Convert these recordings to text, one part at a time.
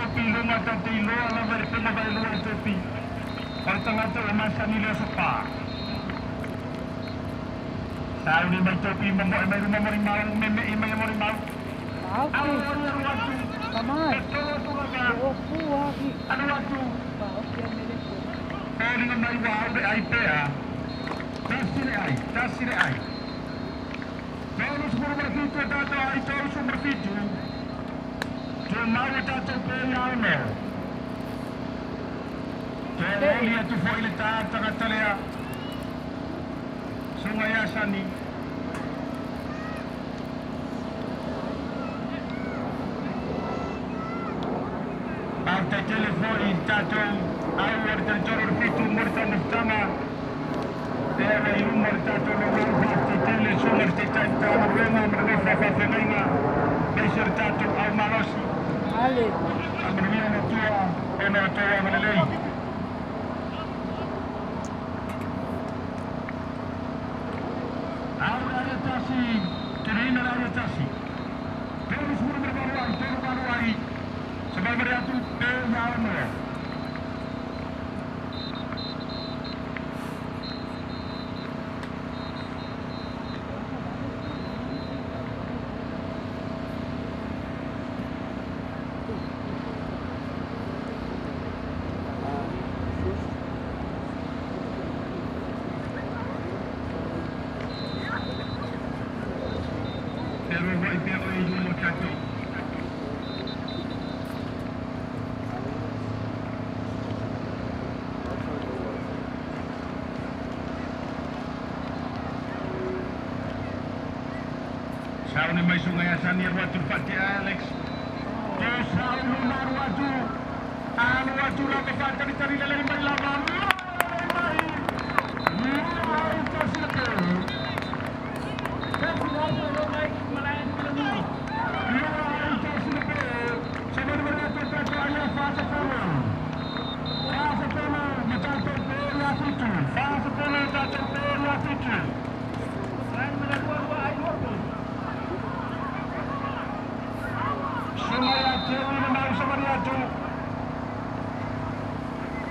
topi lunga tati lo ala vai pena vai lunga topi. Pai tangata o masa ni le sopa. Sao ni mai topi mamoi mai rumah mori mau meme mai mori mau. Aku. Kamar. Oh, lagi. Ano waktu? Oke, milik. Oh, dengan mai wau de ai pe a. Tasire ai. Kalau semua berfitu tato ai tahu semua berfitu. Cuma tato pe ya no. Kalau lihat tu foi le tato katalea. Sungai Asani. Alta telefoni tato awar terjoror fitu murta muftama. Deve ir un tato no viste tele sumar te tanta na rema merfa fa fenina. Beiser tato al malosi. Ale. Amrina no tua e no tua melei. Ahora tasi, terina la tasi. Pero semua baru ai. Sebab mereka tu jalan dia. Kalau buat itu orang yang cakap. Sao ni mai Sungai Asani Arwatu Fati Alex. Sao ni Arwatu. Arwatu la ke Fati cari lele mai lama.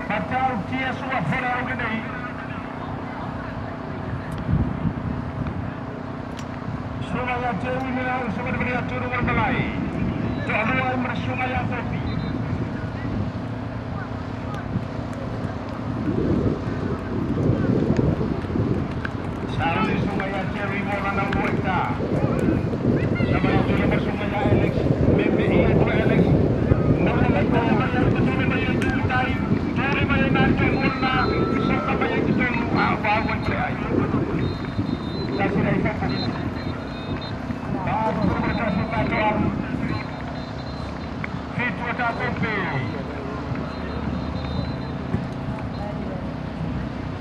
Patau tia sua fora o gdei. Sungai ya Jawi ni lah sebenarnya turun berbalai. Tuan-tuan bersungai ya Topi. Sari sungai ya Jawi mola nang bueta. Sebenarnya turun bersungai ya Alex. Meme iya tu Alex. Nama kita bayar betul bayar tu tadi. Dari bayar nanti murna. Sampai bayar kita apa buat saya. Saya sudah ikat. Baru berkasih tajuan. Fitu tak Topi.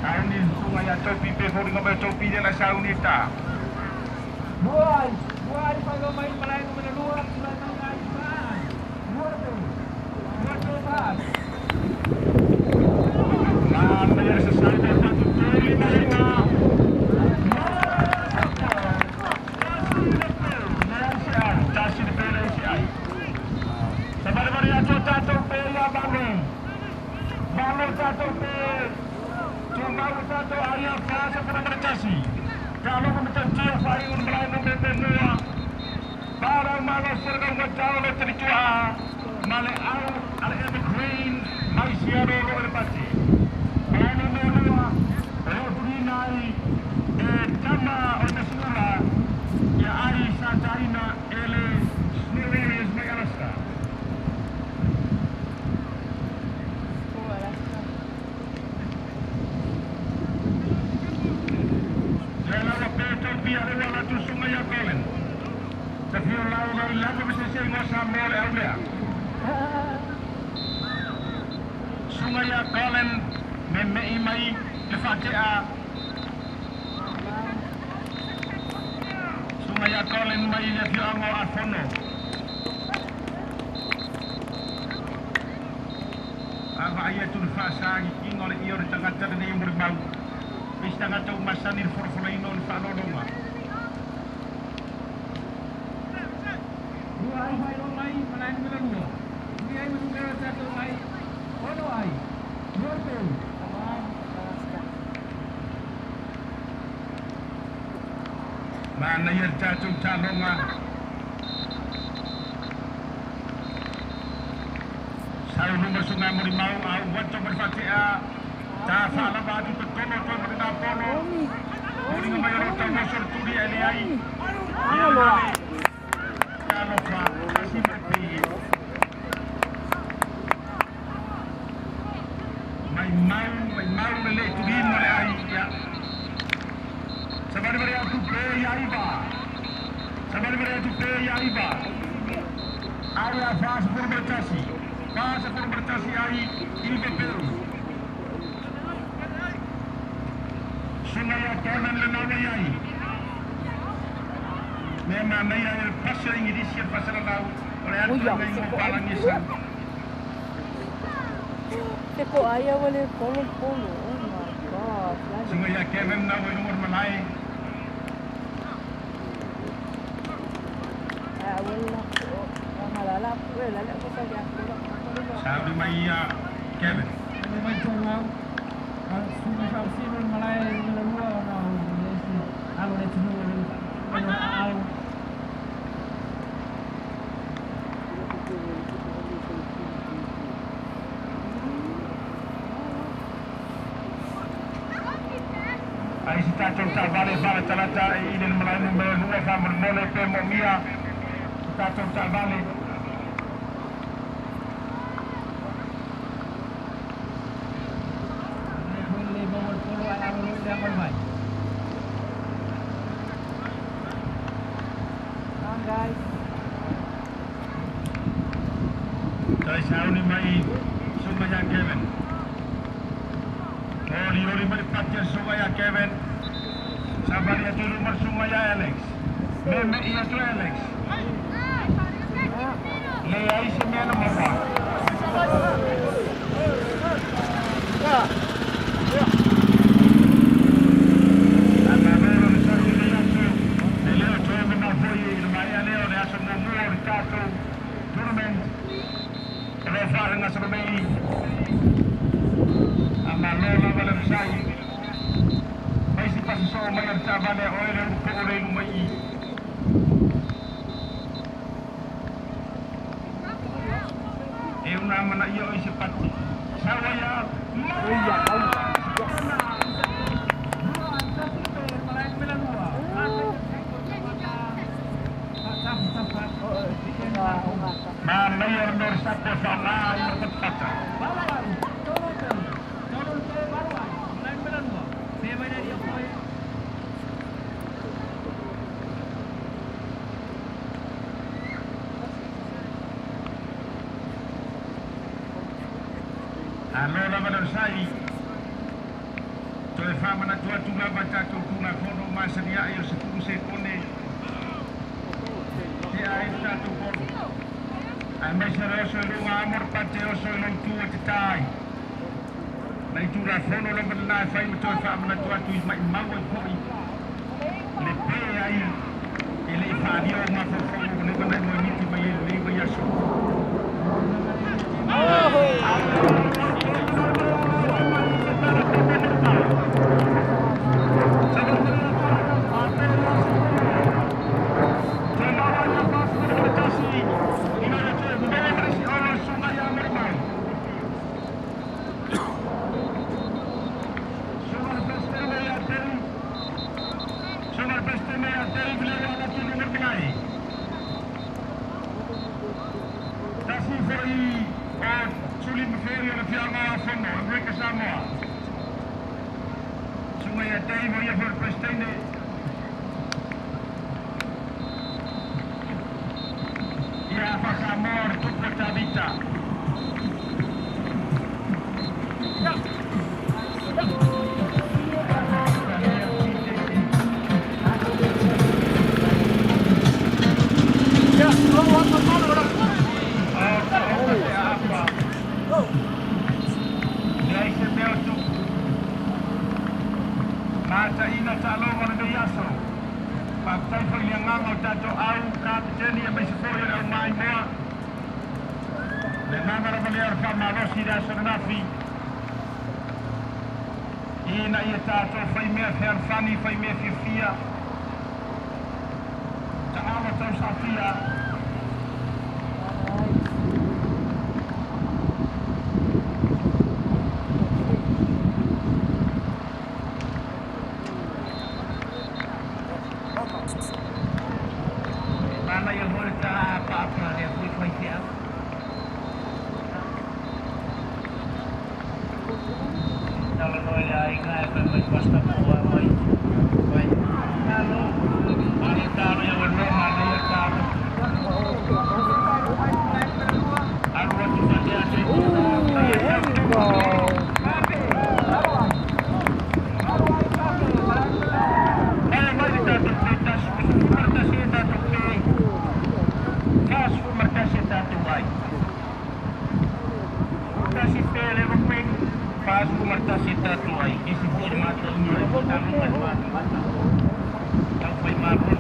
Ini sungai ya Topi pehor dengan Topi dia nak saung ni tak. Buai pagi main Melayu menelur selatan Aisan. Buat pas. Nah, bayar sesuai satu kali mereka. Tasir Malaysia. Sebenarnya Tato Pela bangun. Bangun Tato Pela. Cuma Tato Arya Fasa pernah bercasi. Kalau memegang dia Fayun Melayu Bebenua. Barang malas sergam berjauh dari Cua. Malay Au, Al-Evergreen, Malaysia Roro Berpati. Melayu Menua, Rodrinai, Tama Onesula, Ya Aisyah Tarina, Ele, Snulis Megalasta. Biar wala tu Sungai ya Kolen. Tapi lalu lalu bisa saya sama oleh Aulia. Sungai ya Kolen meme imai lefatia. Sungai ya Kolen mai ya fiango afono. Apa ayatul fasang ingol ior tengah tengah yang berbau. Bisa ngacau masanir forfulainon falolonga. Dua hari main Melayu Melayu. Dia menunggu Mana ia cacung calonga. Saya lumba sungai Murimau au waco berfatia. Ta fala batu tono to merina pono. Muri ngamayro ta mosor tudi eliai. Halo. Kalau fa simpi. Mai mau mele tudi male ai ya. Sabari tu pe yaiba. Sabari tu pe yaiba. Area fast por bercasi. Fast por bercasi ai ilbe peru. Sungai Keven lenawa yai. Memang naya el pasir ini siap pasir lau. Oleh itu yang palang nisan. Teko ayah boleh polo. Oh my god. Sungai Keven nawa nomor malai. Wala po. Malala po eh. Lala po kaya. Sabi Maya Kevin. Ano ba ito lang? Sino malay nilaluwa na ano na ito ano aaw. Ay si Tatong Talvale para talata ilin malay numero 2 family mole pe mo mia. Tatong Talvale. Guys. Saya sahu ni mai Sumaya Kevin. Ori mari pacar Sumaya Kevin. Sabar ya tu nomor Sumaya Alex. Meme iya tu Alex. Le ai semana mapa. Mayor Nur Sapo Sana yang berkata. Halo nama saya. Tuh faham nak tuan tunggal baca tunggal kono masa dia ayo 10 sekone. Dia itu tu kono. Ambil serioso lu ngamor pace oso lu tua cetai. Na itu lah kono lu benar saya betul faham nak tuan tu mai mau koi. Lepe ai. Ele fadio mafu kono ni benar mau miti mai le bayaso. Ina ia tato fai mea fer fani fai mea fifia tātou sa fia. Mana yang boleh tak apa-apa dia kuih siap. Kalau dia ingat berpasta buat baik. Baik. Kalau kita yang berdoa dia tak. Aku tu saja sih. There we go. Faz uma tacita tua aí, que se for matar o meu irmão, tá no mais mato. Então foi marrom,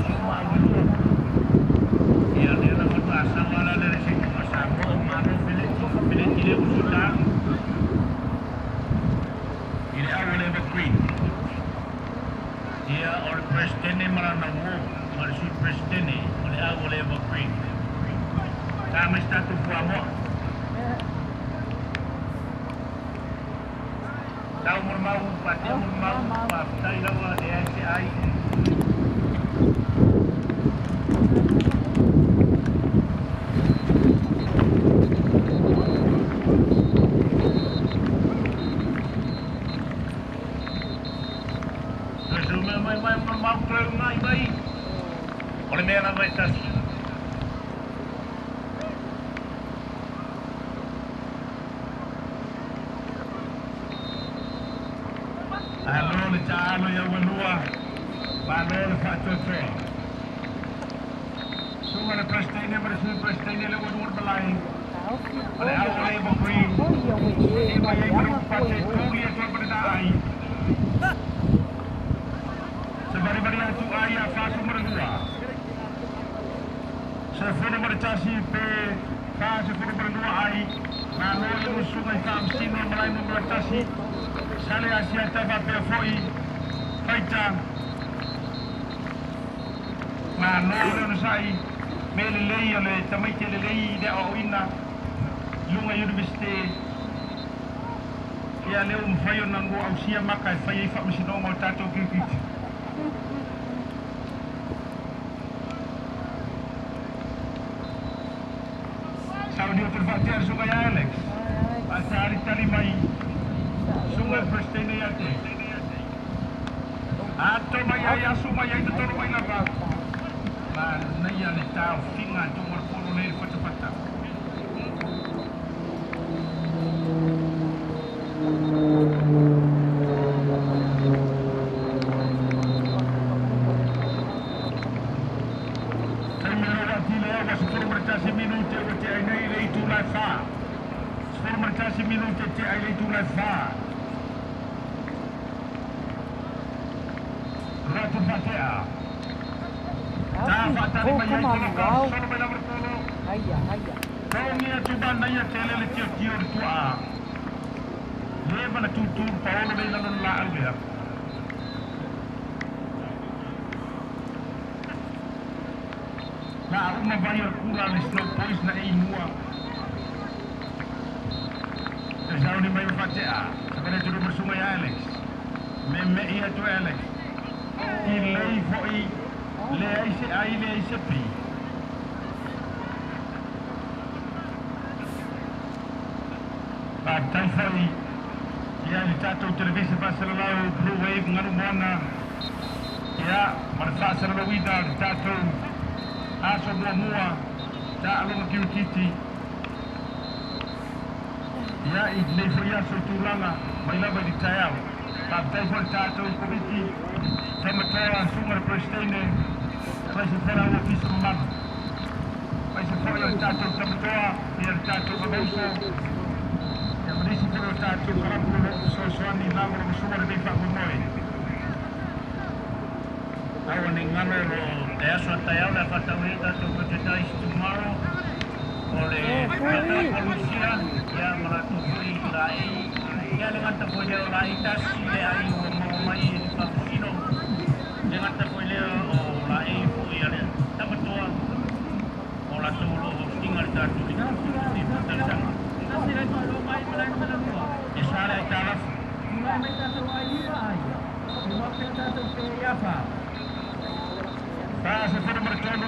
e a dela foi passar uma lá da receita, passar marrom, filete, ele é o sultão. Ele é o level queen. Dia or presidente maranamu, marsi presidente, ele é o level queen. Kami está tu fuamo. Tahu mau pati mau pastai lawa dia si ai. Resume mau kerja ngai bai. Oleh mera bai tas. Halo, calo yang menua, balon facoco. Semua ada prestasi bersih prestasi lewat luar belai. Ada awal yang beri, ini banyak berupa teknologi yang berberdaya. Sebari-bari yang tu ayah fase berdua. Sefudu bercasi pe fase berdua ai. Lalu yang sungai kamsin yang mulai bercasi. Sale Asia tava pe foi feita ma no sai mele lei ole tamai te lei de oina lunga university ya le fayo nango ausia maka fai fa misino mo tato kiki Saudi terfatir sungai Alex pasari talimai sungai prestasi ya te. Atau maya sumaya itu toro mai laba. Man naya le tau finga tu mor polo le fata. Terima kasih le awas suruh bercasi minute te ai nei le itu la fa. Suruh bercasi minute te ai le itu la fa. Ratu Fatia. Dapat tadi bayar kalau kau suruh bayar berpolo. Ayah. Kau ni tu bandanya tele le tio tua. Dia mana tutur Paulo le lalu laal dia. Nah, aku mau bayar kurang le slow boys na inua. Jauh ni bayar Fatia. Sekarang tu bersungai Alex. Meme ia tu Alex. Ilai foi le ai se pi. Patai foi ya di tato televisi pasal lalu blue wave nganu mana ya marfa sel wida tato aso mua ta lu kiti ya ile foi ya sultulanga mai laba di tayau patai foi tato komiti sama tora sumber prestasi masih serang ofis kembang masih serang tato sama tora biar tato berusaha yang berisi pada tato kalau perlu sesuatu ni lagu semua lebih pak bermoi awan dengan lo desa tayau dah kata mereka tu bercerita tomorrow oleh polisia yang melatui lai yang dengan terpojok lai tas lai mai di Papino dengan terpojok lai fu yang tak betul tatu di sana. Isara italas. Sa puro mercon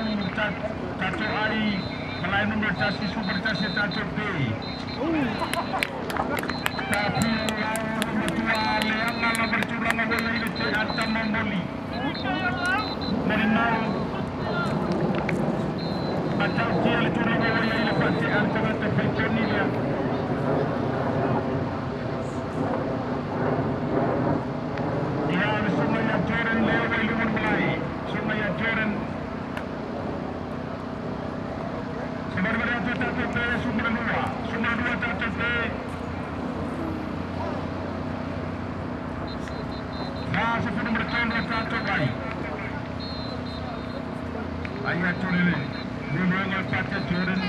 tatu ai malai nomor tasi super tasi tatu P. Tapi yang yang bercurang awalnya itu antam membeli. Merimau macam dia curang awalnya itu pasti antam terpencet ni dia. Ya semua yang curang lewat luar mulai, semua yang curang. Sebenarnya itu tatu P sumber dua tatu P. Sa puro mercon tatu ai. Ayat curang ni, dulu yang pakai curang.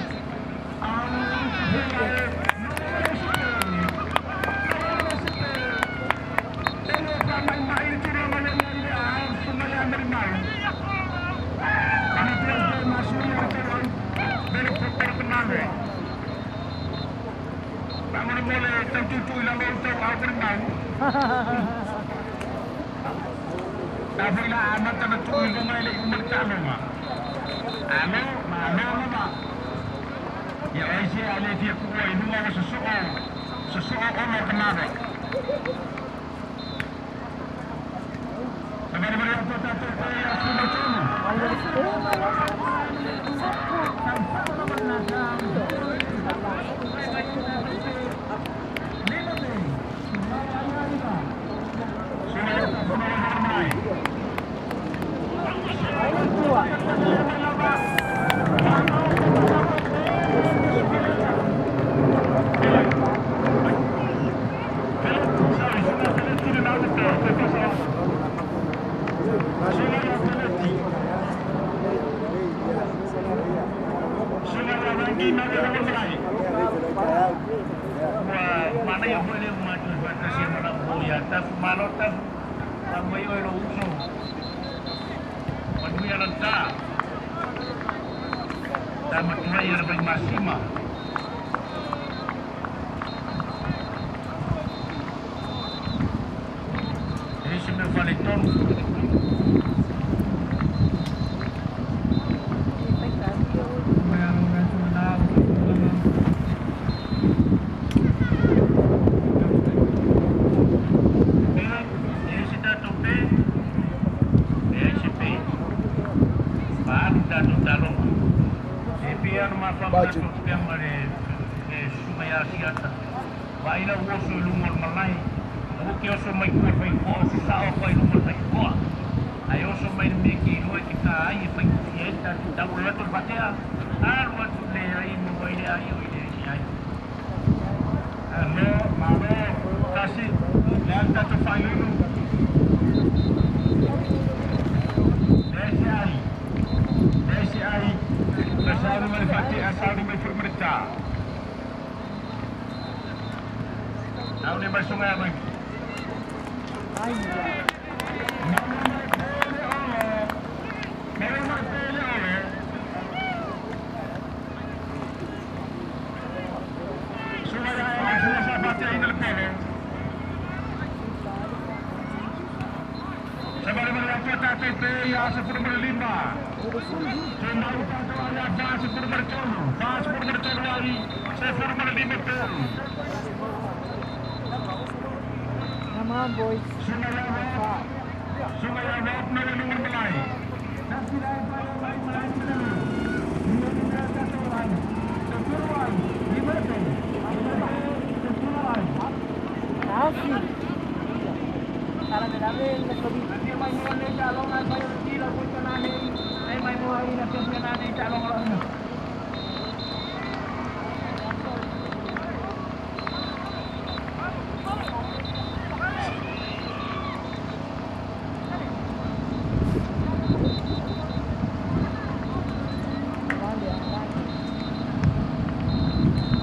Bangun boleh tercucu ilang untuk aku mau. Tapi lah amat tak cuci rumah ini umur kamu mah. Anu, mana mah? Ya isi ada dia kuat ini mau sesuatu orang kenapa? Sebenarnya itu satu yang sudah cuma. Mana yang boleh maju batas yang mana boleh atas malotas sampai orang usul manusia lantar dan manusia lebih maksima ini sebenarnya valiton baju yang ada Sungai Asiata. Baiklah usul lumur malai. Bukti usul mai kuat baik kuat sah apa lumur baik kuat. Ayo usul mai mikir dua kita ayo baik kuat dan tak boleh tu baca. Arwah tu le ayo mulai le ayo ini ayo. Ano mana kasih dan tak file itu. DCI Bersama Malifati asal di pemerintah. Tahu ni bersungai apa? Fase por número 5. Semua utama ada fase por número 10. Fase por número 10 lagi. Saya por número 5 betul. Nama boys. Sungai Awap nomor mulai. Rafi. Para dami na sabi. May mga na talong at may kilo po ito nanin. Ay may mga inasyon ka nanin talong lang na.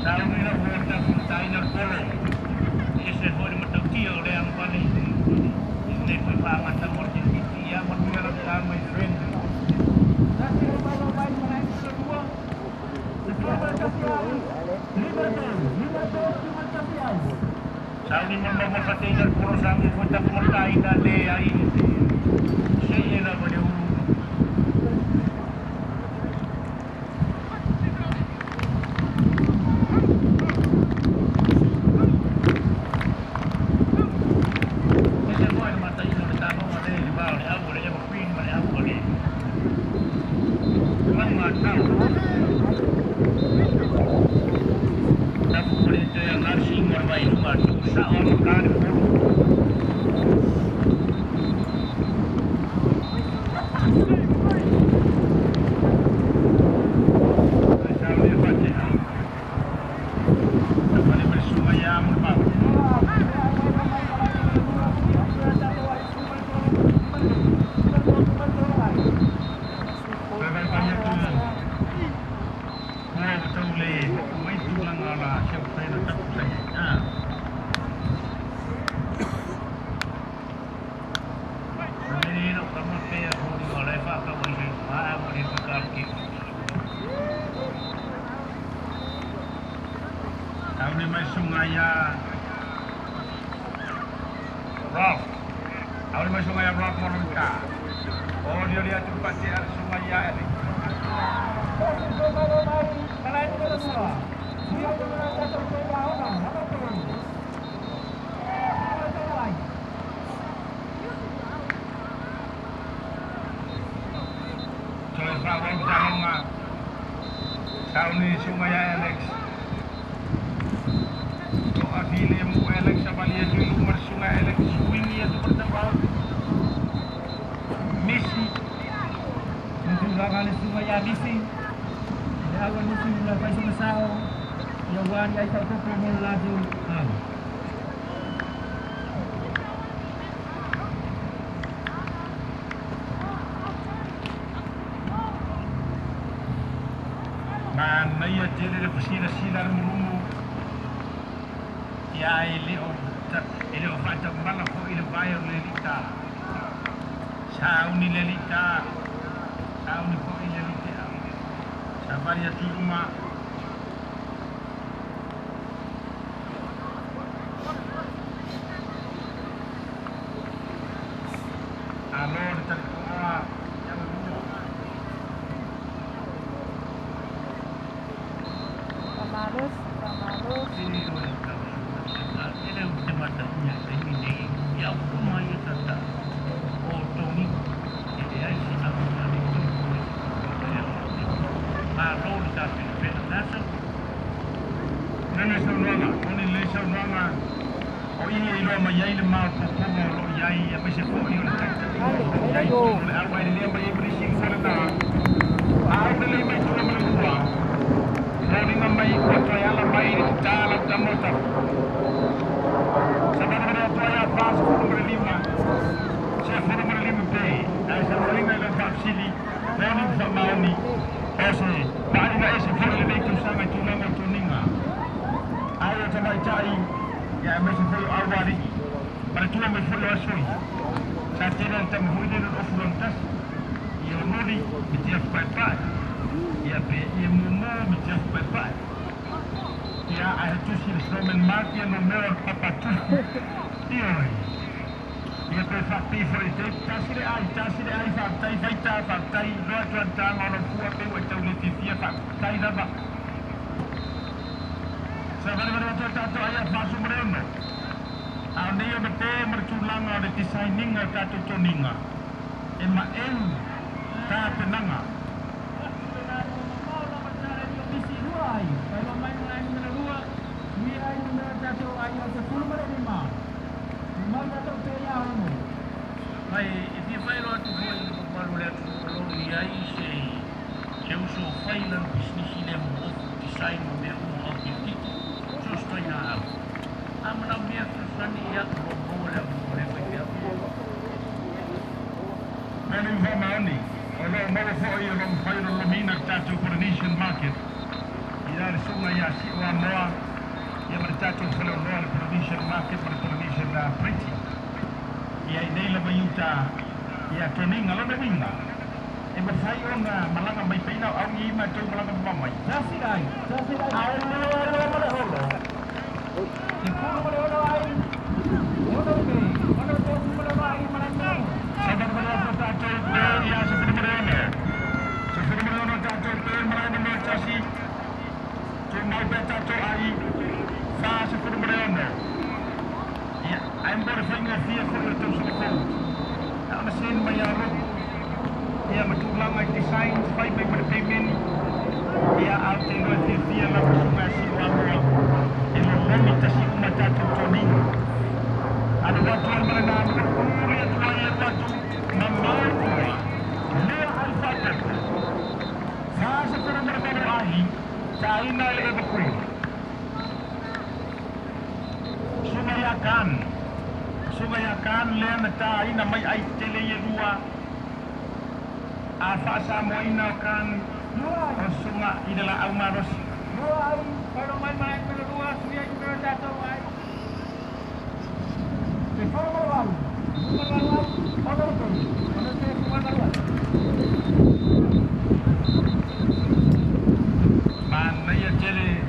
Talong nila buwan na tayo ng polo. Isa po naman ito kiyo ang pali. Hindi po ipangat ang orsin. Iya magmira sa my friend. Kasi yung mga mga mga Sabi mo mo sa tingin puro sa amin punta kumakain na ay siya na ba yung may sungaya Rock. Ahora may sungaya Rock Morunka. Oh, dia lihat tempat dia sungaya ini. Jadi Pak Wong tahun ini sungaya Alex. Afili mo Alex sa baliya dulu marsunga Alex swing ya seperti apa Messi Itu kali semua ya Messi dia awal musim lepas masau yang wan ai tak tu pun laju man ia jadi de piscina rumo ya ele o fata mala ko ele bayo lelita sauni lelita sauni ko ele lelita sabar ya turma alor terkoa yang Kamaros ini ele mata punya ini ya rumah ya tata oh Tony ini ai si aku tadi tu baru dah penasa nana saudara Tony le saudara oh ini ilo mayai le mau pokomo lo yai ya mesti ko yo le tata yai tu le arwai le mai berising sarata au le mai tu le dua Tony mai ko triala mai di dalam motor Sebenarnya saya pas nomor 5 saya nomor 5 B saya nomor 5 dalam sini dan sama ini ese tadi nak ese boleh lebih sama tunang tuninga ayo coba cari ya mesti follow awal ini pada tunang follow asui saya tidak tahu mungkin ada frontas ya nuri dia papai ya be ya mumu dia papai ya ada tu sih semen mati yang nomor apa tu dia ia perfakti for itu tasire ai faktai doa tuan tang orang kuat pe wajah uliti dia faktai dah sebenarnya tu ayat masuk mereka anda yang betul merculang ada designing ada tuninga emak tak penanga kalau main nomor 2 dia ai nomor 1 ayat 10 nomor 5 mau jatuh ke yang Baik, ini file waktu boleh baru lihat kalau dia isi uso file dan bisnis ini mau desain mau aktif terus tanya amna dia terus ya boleh begitu Manu Famani kalau mau foy orang file lumina tato coordination market ya semua ya si Wanoa yang bertato file coordination market coordination printing ya ini lebih yuta ya tuning kalau dah winga masayo nga malanga may pinaw ang ima to malanga mamay. Jasi ay ay wala holo. Ikuno mo holo ay. Ono ke, ono to mo ay malanga. Sabar mo na sa ato ya sa Fernando. Sa Fernando na ato marami mo kasi. May beta to ay sa Fernando. Ja, I'm going to bring a fear for the terms of the code. Now, I'm saying my ja, maar toen lang ik design, spijt me voor de payment. Ja, altijd nooit veel via la persona si wamo. En de limita si umata tutoni. Ada waktu yang berenang, kemudian tuanya waktu memahami. Lea al-Fatah. Saya sekarang berkata China lebih kuat. Sungayakan len tayo na may ay teleyerua. Asa sa mo inakan sunga idala aumaros. Ay, pero may mga pinagawa siya yung pero dato ay. Before malawal. Ano to? Ano to malawal? Mana ya tele.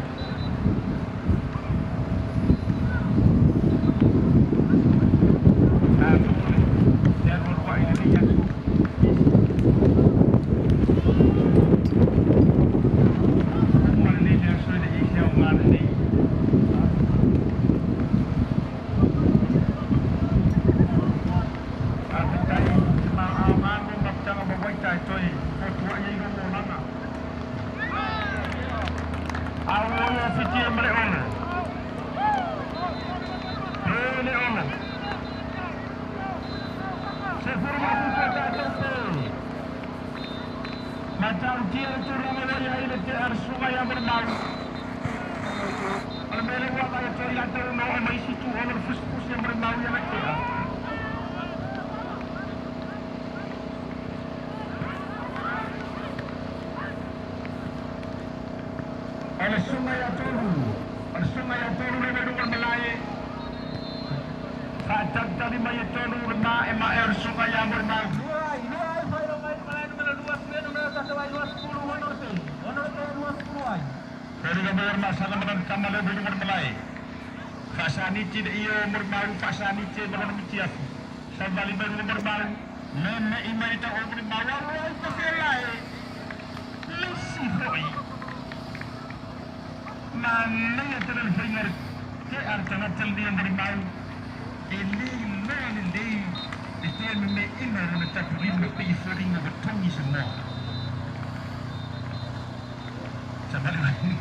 Macam dia tu ramai yang ini ter sungai yang bermain. Kalau mereka buat kayak tu yang tu mau ambil situ orang fus yang bermain yang macam tu. Ada sungai yang mereka dua Melayu. Saat tadi mereka turun berenang emang air sungai yang bermain. Pero gambar masalah dengan kamar dengan Melayu. Fasani tidak iyo bermain fasani tidak bermain. Sebalik bermain. Nene imai tak bermain. Orang itu selai. Lesi hoi. Mana yang terdengar? Ke artinya terlihat bermain. Ini mana ini? Itu yang memang nak beri lebih sering bertemu semua. Sebalik lagi.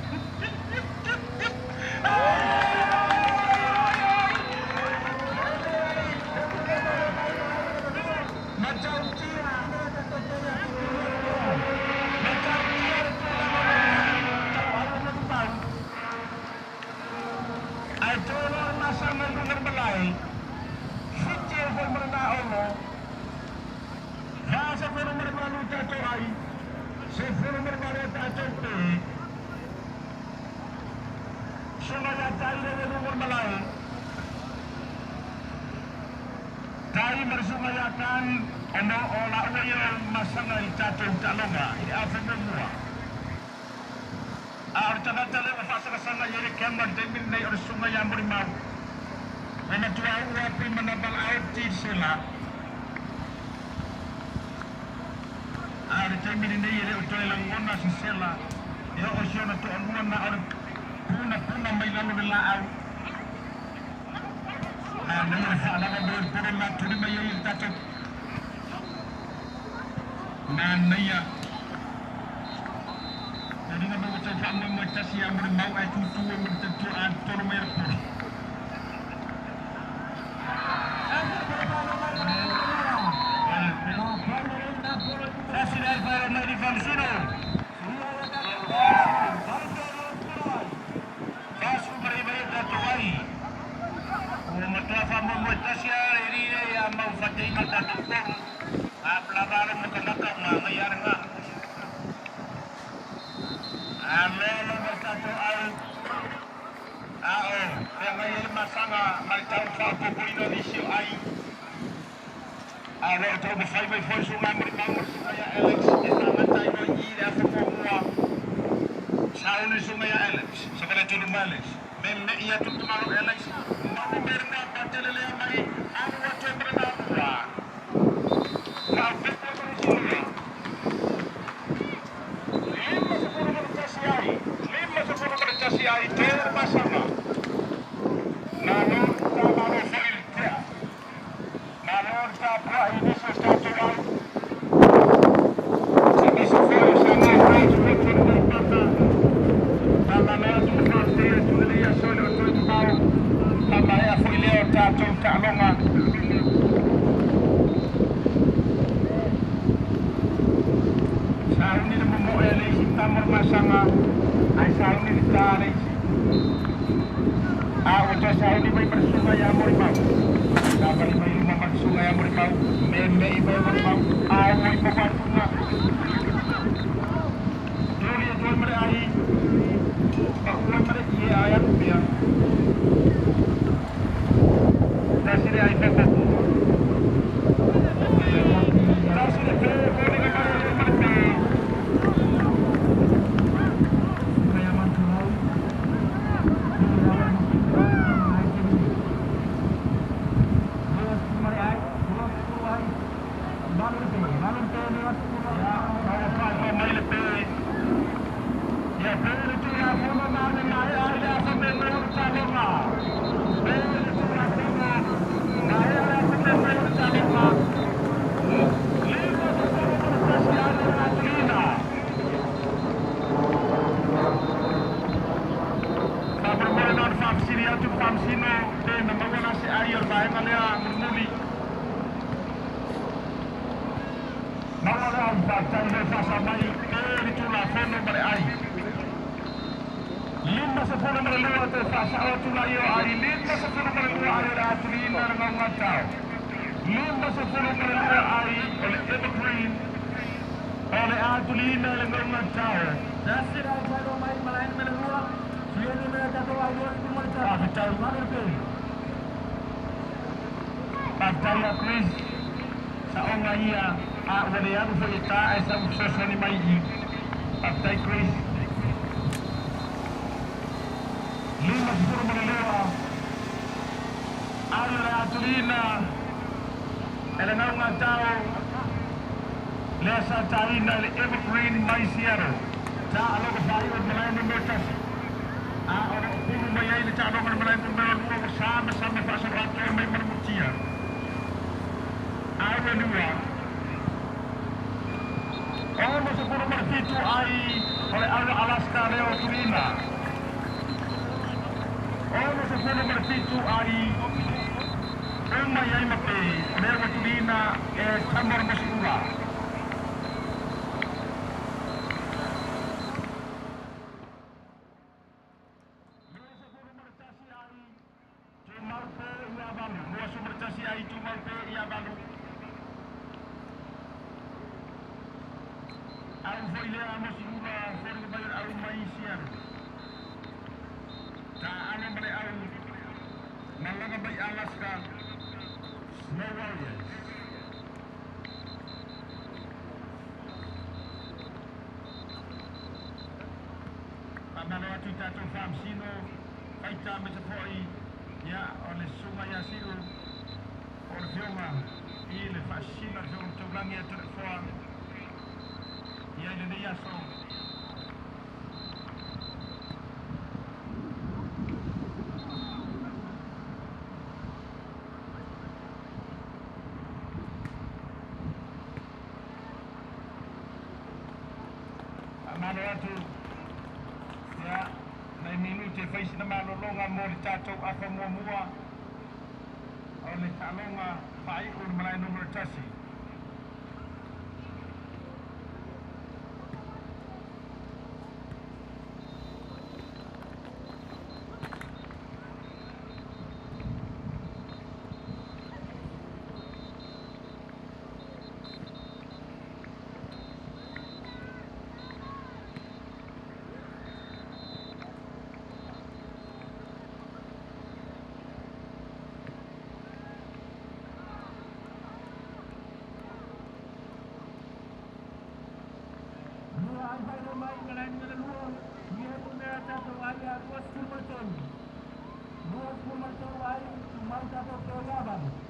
Tayo bersungayakan ono ola uyo masangal jatuh talonga ini apa semua. Artinya tele fasa sana yeri keman demin nei or sungai yang berimau. Ana tua uapi menabal air di sela. Artinya min nei yeri utoi langona si sela. Yo osiona tu anuana or puna mai lalu belau. Nama sahaja berpuluh nak terima yang tak Nanya. Jadi nama macam mana macam siapa berbau itu tua bertentu antor merpur. Saya sudah berada di Valsino. Saya sudah berada di Hawaii. Matlafa memutasya ini yang mau fatih mata tukang apalabala makalaka mayar nga amelo berkata yang ngayon masanga maltaw sa po Indonesia ay Ano ito mo fay may foi sunga mo mo sumaya Alex ita matay mo ira sa ko mo. Sao ni sumaya Alex. Sa kala tulo Alex. Men iya tutumaro Alex. Mau merna patelele mai ano wato brana wa. Sa beto ko sila. Lima sa puro berkasiai. Lima sa puro berkasiai ter masama. Nanon ta mano filter. Nanon ta pra ini sa statuan. Sa bisa foi sa na prato ko tulo ni pata. Nanon tu fase tu lia solo tu pau. Tambaya foi leo ta tu ta longa. Sauni na mo ele tamor masanga ay sauni ditare. Uto sauni may bersungaya mo ipau. Dapat may rumah bersungaya mo ipau. Meme ipau mo ipau. Awoy pagwatunga. Julia jual mere ai. Pakuan mere iye ayat biya. Dasire ai pekok. Dasire pekok ni kamar mere. Lima sepuluh merelua tu fasa waktu layu ai. Lima sepuluh merelua ai Atlina dengan ngacau. Lima sepuluh merelua ai oleh Evergreen. Oleh Atlina dengan ngacau. Dasir al-Fado main melain merelua. Sudah ni mereka tu ai itu mereka. Betul mana tu? Pagdaya Chris sa ongaya wala yan sa ita ay sa uksosya ni Mayi. Pagday Chris. Lima sepuluh merelua. Ayun ay Atlina. Elangaw nga tao. Lesa tayo na Evergreen may siyero. Sa alo ko tayo at malayan ng Mertas. Ano ko kung mayay na tao ng malayan ng Mertas. Sama-sama pa sa rato may marmutiya. Ayun niya. Ano sa puro markito ay oleh Alaska Leo Atlina. Ano sa puro markito ay kung mayay mapi Leo Atlina Samar Masura. Ang foile amo siguro for the bayan ang maisyan. Sa ano ba ang malaga bay Alaska Snow Warriors. Pamalo at itatong farm sino kaita metapoi ya oleh sungai Yasiru or Fioma ile fascina Fioma tulangi at reform. Ya ini dia so. Amano atu. Ya, na minute face na malolonga mo tato ako mo mua. Oleh talonga pai ur malay number tasi. marcou aí, marca para o que olhava.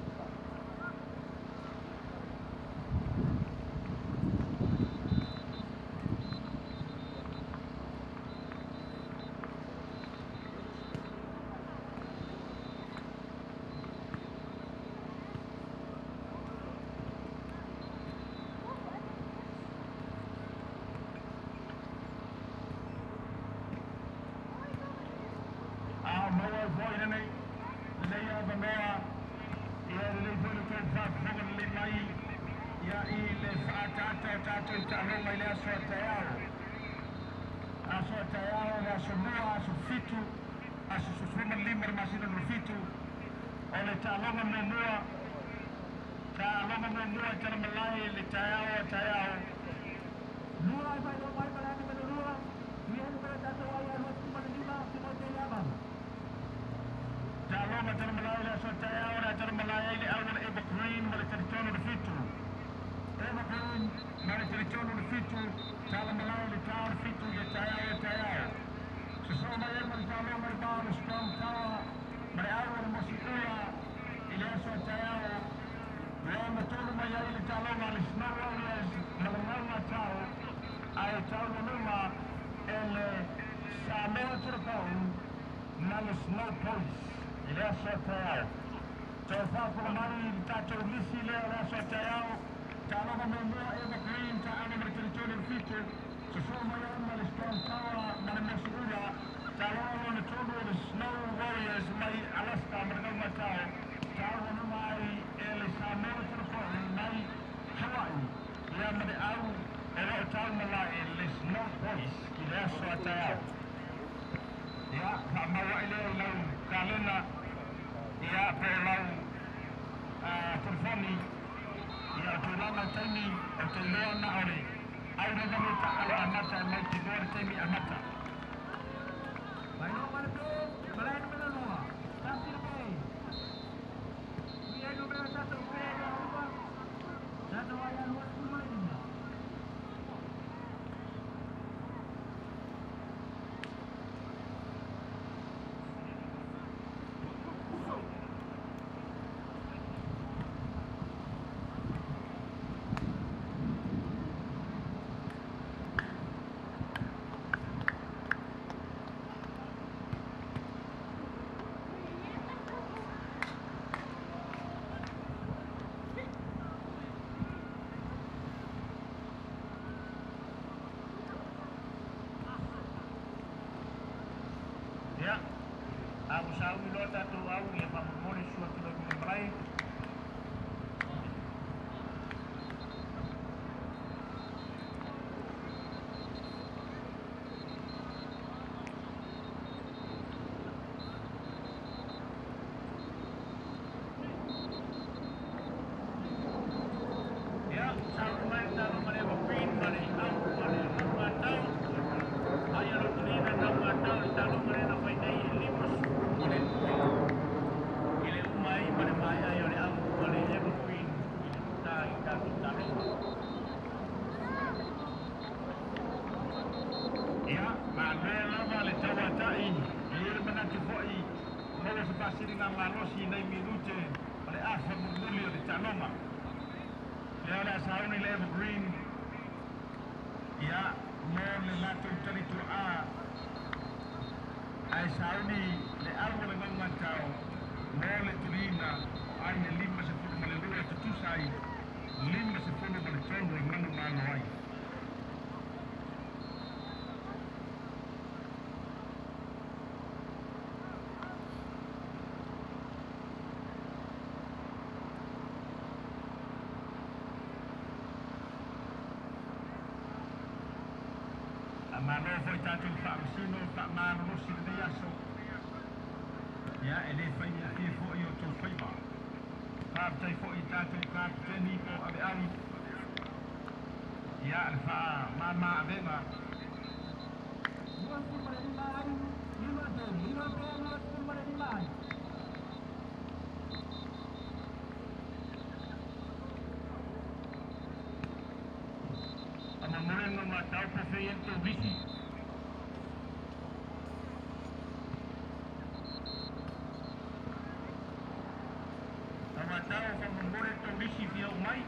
masao van de Moreto Missie via mij.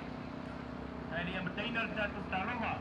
En die hebben meteen naar het Taloma.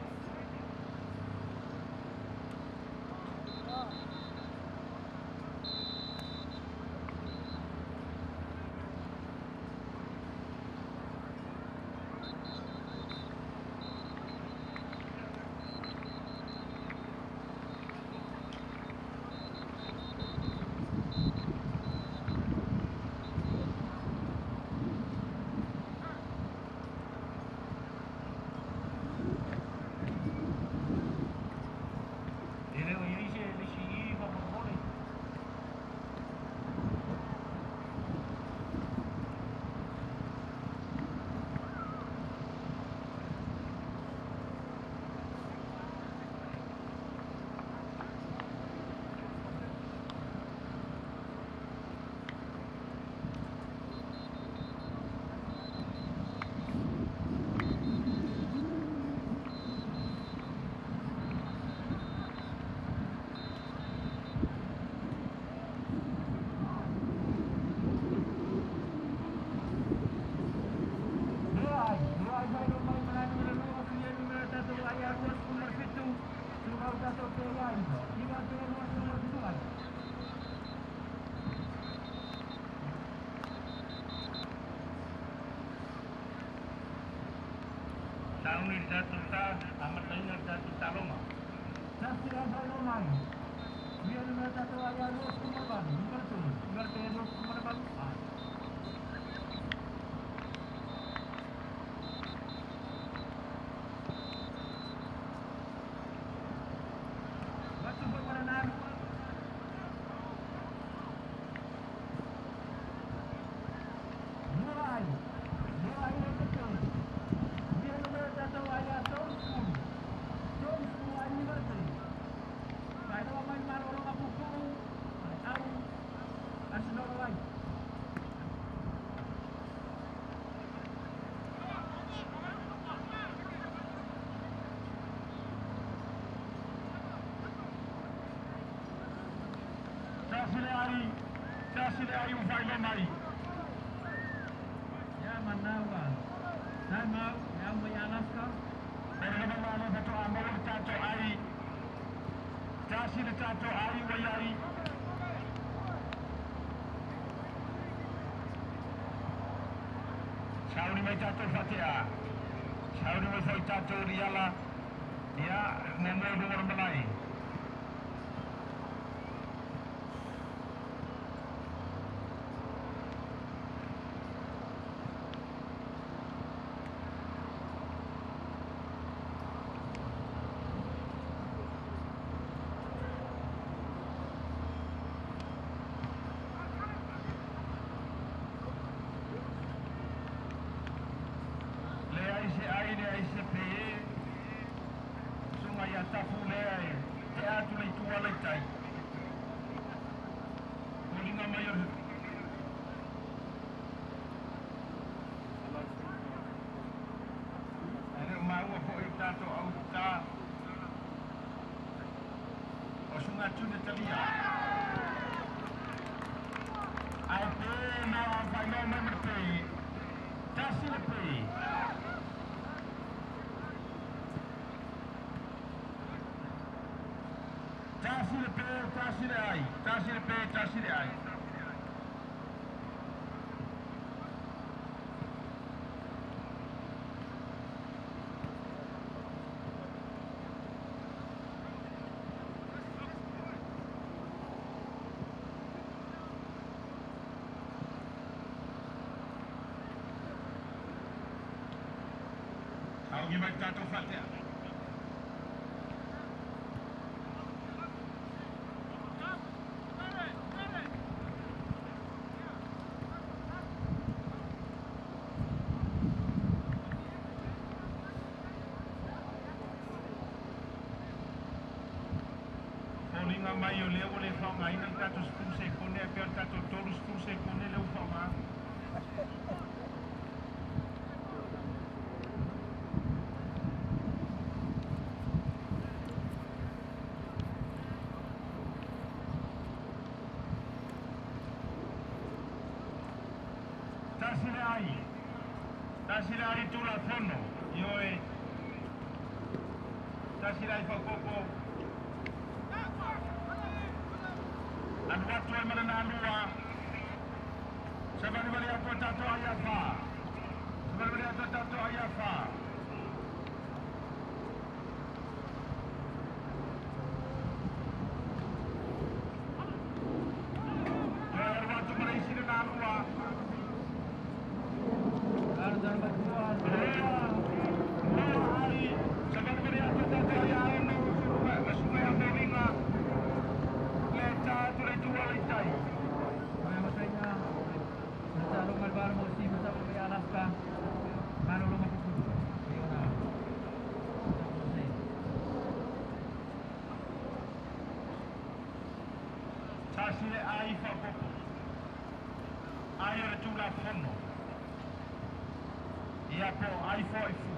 Tahun ini jatuh amat lainnya jatuh Taloma. Nasi rasa lomai. Biar mereka tahu ayah lu kumaban. Ngerti lu kumaban. Waktu berperanan. Mulai yang betul. Biar mereka tahu ayah tahun ini ngerti. Kalau main orang aku tahu asal orang lain. Tasile ari ufai mai. Ya manawa. Sama yang Alaska. Dari mana satu ambil caco ari. Tasile caco ari wayari. Sauni mai caco fatia. Sauni mai foi caco riala. Dia nemai dengan Malay. Sumaya tafulei, teatro leitua leitai. Kulinga mayor. Ada mau apa itu atau auta? Osunga cuna ceria. Apa nama final memberti? Kasih lebih. Tasire ai. Au gimana jatuh Fatia? Polinga mai o leo le whanga ina i tato spuse kone, pia tato tolu spuse kone leo whanga. Tasire ai. Tasirai tula fono, ioe. Tasirai whakoko. Anu atu ai mana nalua. Sabari atu tato ayafa. Sabari atu tato ayafa. Anu atu mana isi nalua. Ardan Batuan. Sabari atu tato ayafa. Sungai Amerika. Leca tu le jual itai. Kaya masaya. Nasalong malbar mo si Masama kay Alaska. Paano lo mapupunta? Ayun na. Sasile ai whakoko. Ai ora tula fono. Ia po ai fo i fua.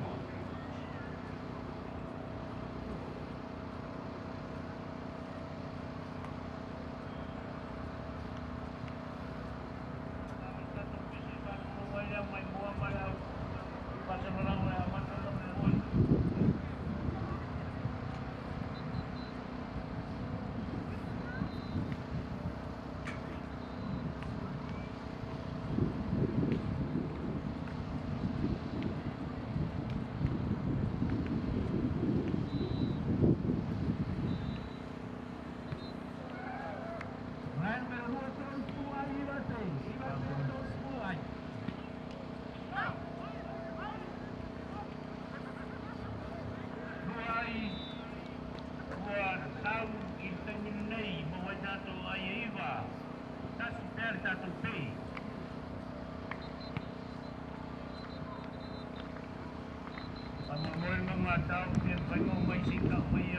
Pamulmoy mga tao, siyempre mo may sika, may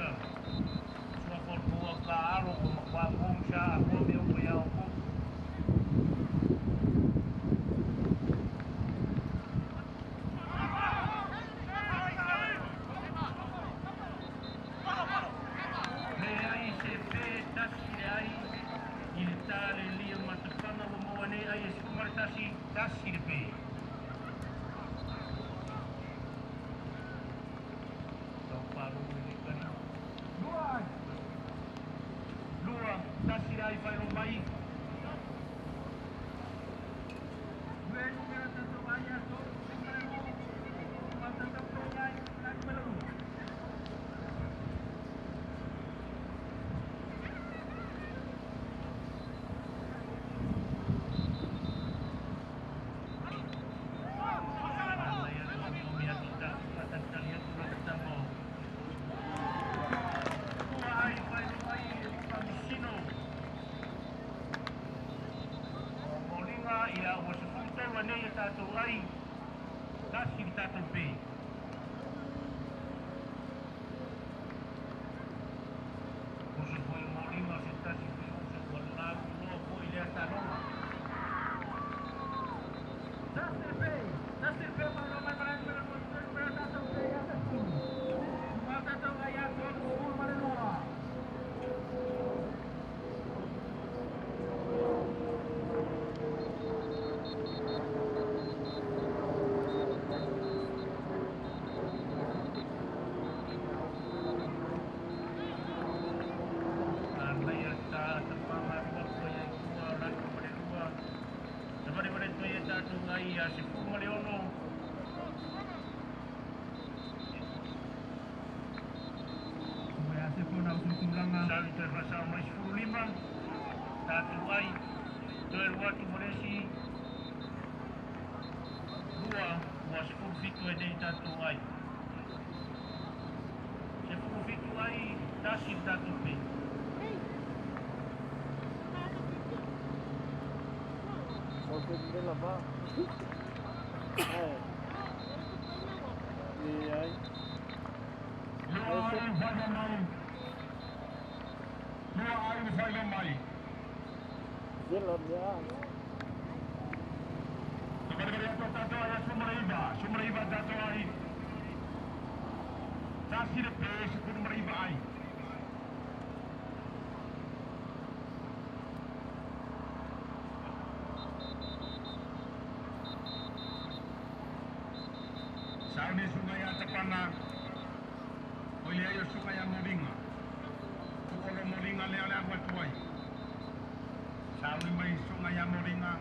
suwakot buwag ka araw kung makwakong siya, ako, may umayaw ko. Kaya isipe, tas ay ilitali liyang matapana, lumawane ay iskumartasi, tas silpe. Lua, tasirai vai romai. Wen kira tentu ayah tu, sekarang mata tempohnya nak belum. Ia was full wanneer je staat te rijden, dat zie je staat op B. Onze goeie Molina zit dat in bij ons en wat laat we nog voor je daar nog. Dat is B, maar nog maar belangrijk met een dat op B ja dat doen. Maar dat dan ja tot voor maar nog. Iya, si Puma Leono. Kaya si Puma na usutulangan. Sabi terpasang mais 15. Satu ay. Dua watu Malaysia. Dua was full fit to day satu ay. Si full fit to ay tasib satu fit. Porque nila ba? Ay. Ay. Dua ay pada mai. Dua ay pada mai. Jalan ya. Sebenarnya tato ay Sumeriba tato ay. Tasir pes Sumeriba ay. Sauni sungai Atapana. Oleh ayo sungai Moringa. Tuolo Moringa le ole agua tuai. Sauni mai sungai Moringa.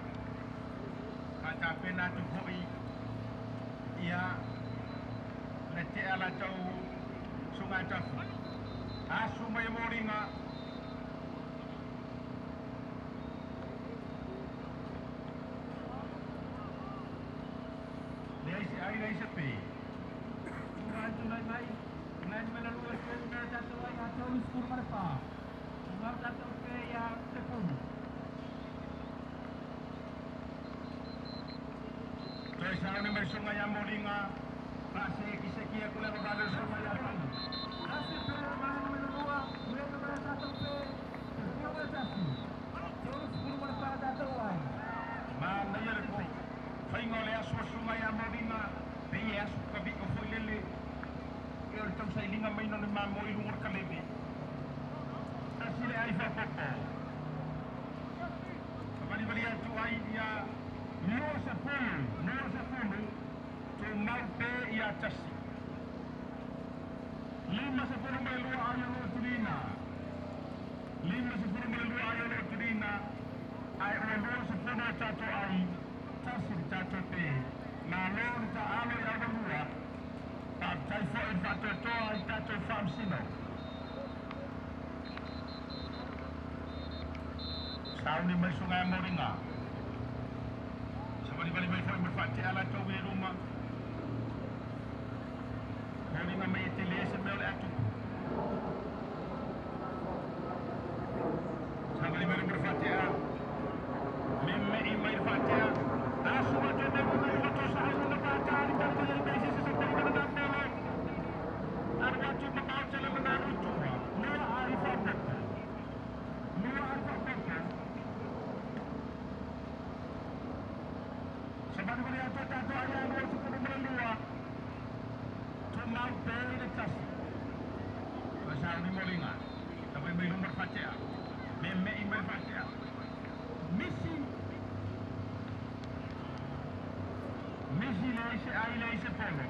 Kata pena tu hoi. Ia lete ala tau sungai Tafu. Sungai Moringa. Ai lai sepi. Tunai mai. Tunai melalui kereta jatuh ai atau skor mereka. Tunai jatuh ke yang tepung. Tuai mai sungai yang Moringa. Rasa kisah aku lewat dari sungai yang Moringa. Rasa permainan melalui kereta jatuh ke. Skor jatuh. Terus skor mereka jatuh ai. Mana ya lepo. Fai ngole aso sungai yang Moringa. Pei aso kabi ko foi lele. Eu tau sai linga mai no ma mo i lunga kalebe. Asile ai fa popo. Kamali bali atu ai dia no se fumu. Tu mau pe ia tasi. Lima se fumu mai lua ayo no turina. Lima se fumu mai lua ayo no turina. Ai o no se fumu tato ai. Tasi tato pe. Na lor ta alo ya lua. Tai fo in fato to ai tato fam sino. Sauni mai sungai Moringa. Sabali bali mai fo merfati ala to we rumah. Moringa mai telese mel atu. Sabali bali merfati ala. Memme i mai merfati ala. Asu aja dengan mai foto sahaja lepas cari tanpa yang besi sesuatu dengan dalam. Ada cuma kau jalan menaruh cuma. Nua arifat betul. Sebab beri atau tato ayah dua sepuluh melua. Cuma beri dekas. Pasal ni Moringa. Sampai beri nomor Fatihah. Meme email Fatihah. Misi leise ai leise polo.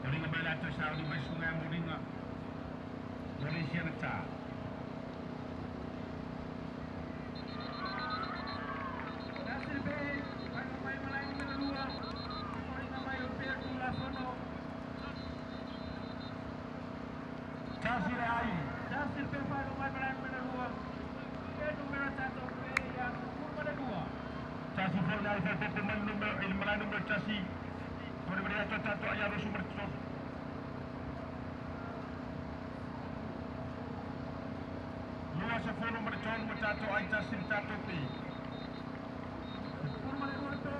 Moringa bela tu Saudi mai sungai Moringa. Malaysia nak. Nasir be, mai malai melua. Moringa mai upir tula sono. Kasih ai. Nasir be mai malai melua. Número satu yang nomor dua. Casi for dari satu pemain nomor casi. Beri satu ayah sumber tos. Luas sepuluh nomor John satu ayah casi satu pi. Nomor dua tu.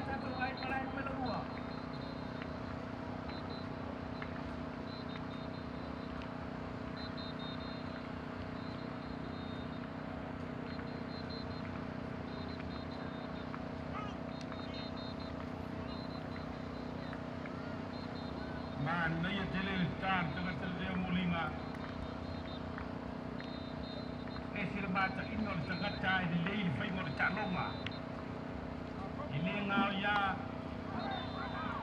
Satu ayah malai dua. Man, naya jelil kan dengan teldia Moringa. Sila baca inol sangat cai di leil fai ngor calonga. Ini ngau ya.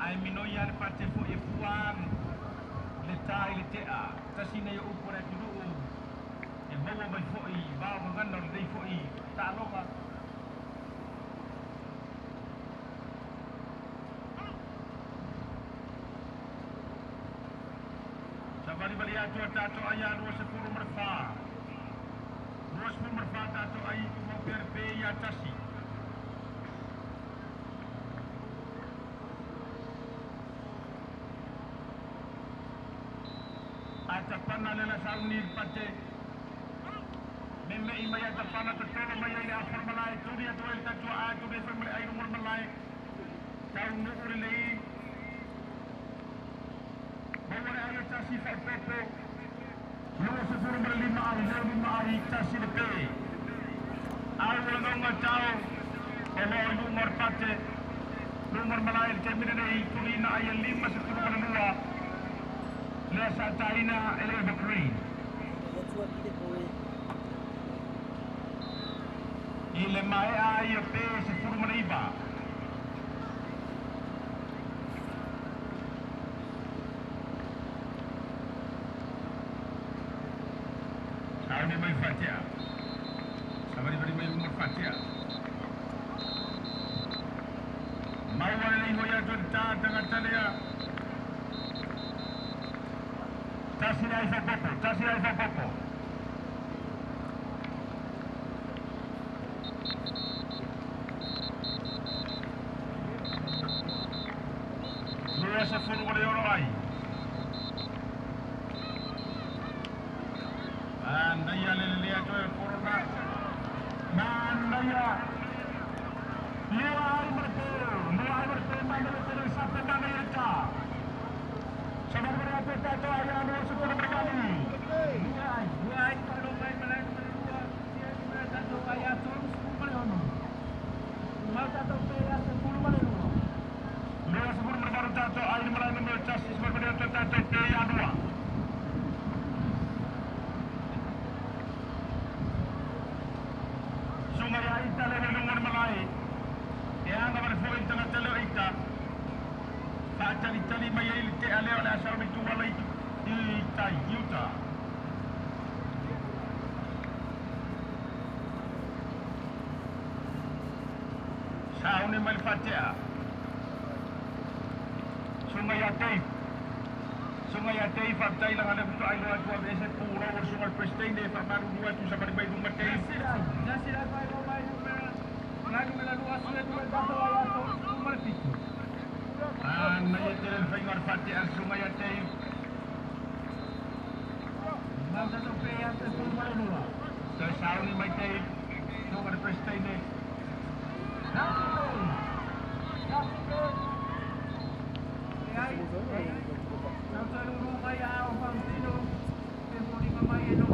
Ai minoya pate fo ifuan. Letai letea. Tasina yo upora kidu. E bawa bai fo I, bawa ngandor dei fo I. Calonga. Bali atu tato ayah 20 merfa. 20 merfa tato ayah cuma berbe ya tasi. Atapana lela sauni pate. Meme ima ya tapana tetolo maya ya afar malai tu dia tu el tato a tu dia family ai umur malai. Tahu nukur lei. Bawa ayo tasi fa popo. Luo sepuluh berlima hari tasi depe. Awal ngomong cau. Kalau umur pate. Umur malai kemina dei turina ayah 5 sepuluh berdua. Lesa taina ele green. I le mai ai o pe se furu mana iba. Sauni mai fatia. Sabari bari mai umur fatia. Mau wale hoya jonta dengan talia. Tasira isa popo. Lua se furu wale oro ai. Andaya lelea to corona. Mandaya. Lua ai mate mandale tere sape mandaya ta. Sabar berapa to ayah lu sepuluh kali. Dua ai kalau main dua dia mereka to ayah terus 10 kali ono. Mau tato pe ya 10 kali ono. Lua sepuluh berbaru tato ai mulai nomor chassis berbeda tato pe ya 2. Sungai Aita lele lungan malai. Yang ngabar foi tengah telo Aita. Cari mai te ale oleh asal itu walai Aita Yuta. Sauni mal fatia. Sungai Atai fakta ilang ada betul air laut dua biasa pulau bersungai Prestain deh perbaru dua tu sampai bayi rumah Atai. Nasi dah bayi lagu melalu asal dua batu ayat tu umur itu. Naya jalan Faimar Fatih Sungai Atai. Masa tu payah tu umur dua. Sauni mai Atai. Tu pada Prestain deh. Nasa rumah ya orang tino, tempo di mama ya no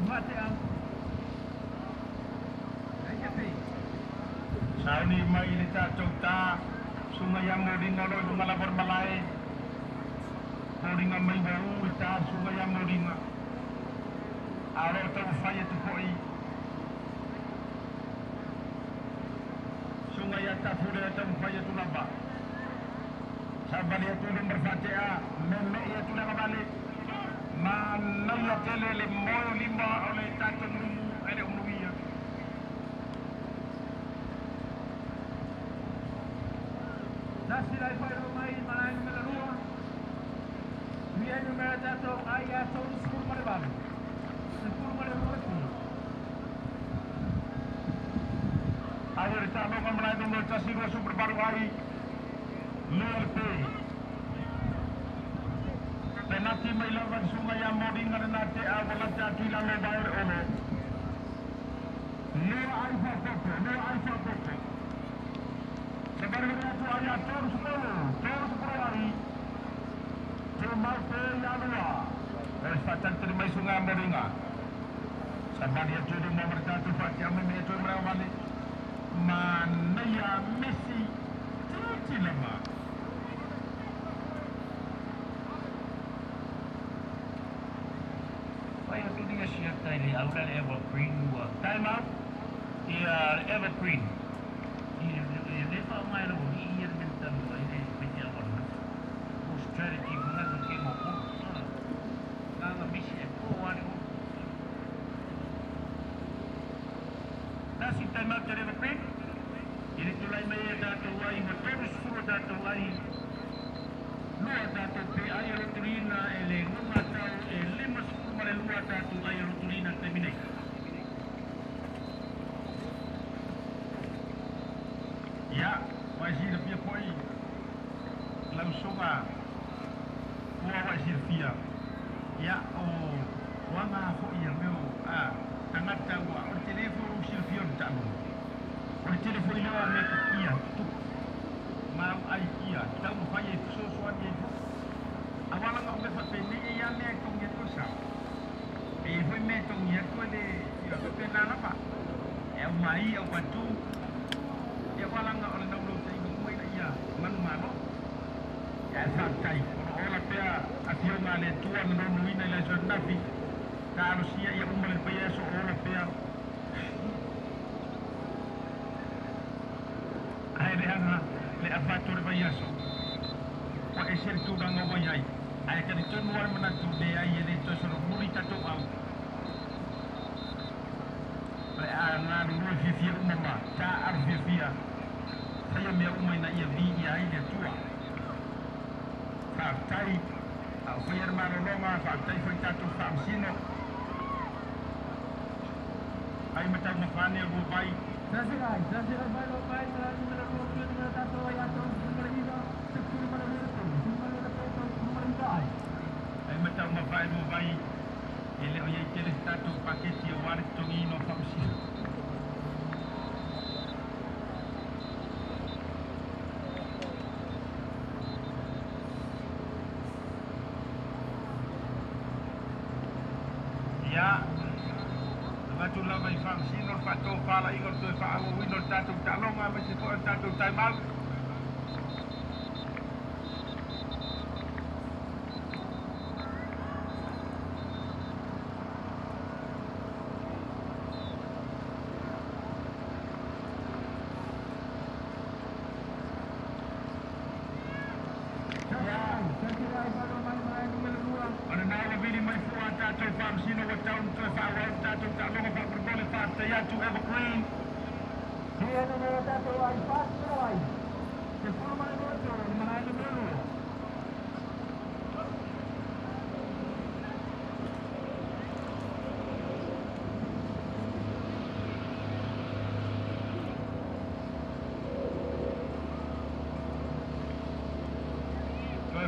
mati ang. Sauni mai ni ta chokta sungai yang moding ngalo du malapor malai. Moding mai baru ta sungai yang moding. Aro ta faya tu koi. Sungai yang tak fude ta faya tu laba. Sabar ya tu nomor Fatihah, meme ya tu nak balik. Mana ya tele lima oleh tato numu ada umumnya. Nasi lai fai rumai malai melalua. Biar numero tato ayat tu sepuluh malibang. 10 malibang tu. Akhir tato kan malai nomor chassis rasu berbaru hari. LP penalti mai lawan sungai yang moding karena te awal jati lalu bayar ono no alfa foto sebenarnya tu ayat terus hari cuma pe lalua estatan terima sungai moding sabar dia tu nomor 1 Fatih ame tu merawali mana ya Messi lama. Saya tu dia siap tadi, awal evergreen dua. Time out. Ia evergreen. Ia lepas main lalu, ia minta dua ini macam mana? Strategy guna tu kemo pun. Kalau misi aku wani. Nasi time out dari evergreen. Ini tulai mai dato wai terus suruh dato wai. Lua dato pe air turina ele nguma tau ele masuk mare lua dato air turina terminai. Ya, wajib dia poi. Langsung wajib dia. Ya, oh, wanga ho ia meu tangat tawa o telefon silfion tamu. Oleh telefon ini orang Kia tu, mam ai Kia, tahu fanya sesuatu itu. Awalnya orang berfakta ini yang ni kong itu sah. Foi metong ya tu ada, itu kenal apa? Mai apa tu? Awalnya orang nak belum tahu kong mana ya, mana. Ya santai. Orang pia asyik mana tuan menunui nilai nabi. Kalau sia yang umur pia seorang pia. Ai reanga le afator vai aso. Wa esel tu danga wa yai. Ai ka diton war mana tu de ai ele to so muri ta to au. Le ana lu fi umma ta arfi fia. Saya me umma na ia vi ai le tua. Fa tai au fa yer maro longa fa tai fa ta tu fam sino. Ai mata ma fane bu bai. Zasirai vai lo bai la numero 2 numero tanto ya to numero ida sekuru mana numero to numero dai. Ai mata ma vai bu bai. Ele o ye tele stato paketi war tongino fam sino. Ya, ngatu la mai fam sino fa to fala igor to fa au wino tatu talonga me se ko tatu time out. Zasirai vai lo bai numero 2. Ana na la vidi mai fu tatu fam sino wa taun to fa wa tatu talonga fa per fa ta ya to evergreen. Dia numero tanto ai passo ai. Sekuru mana numero 2.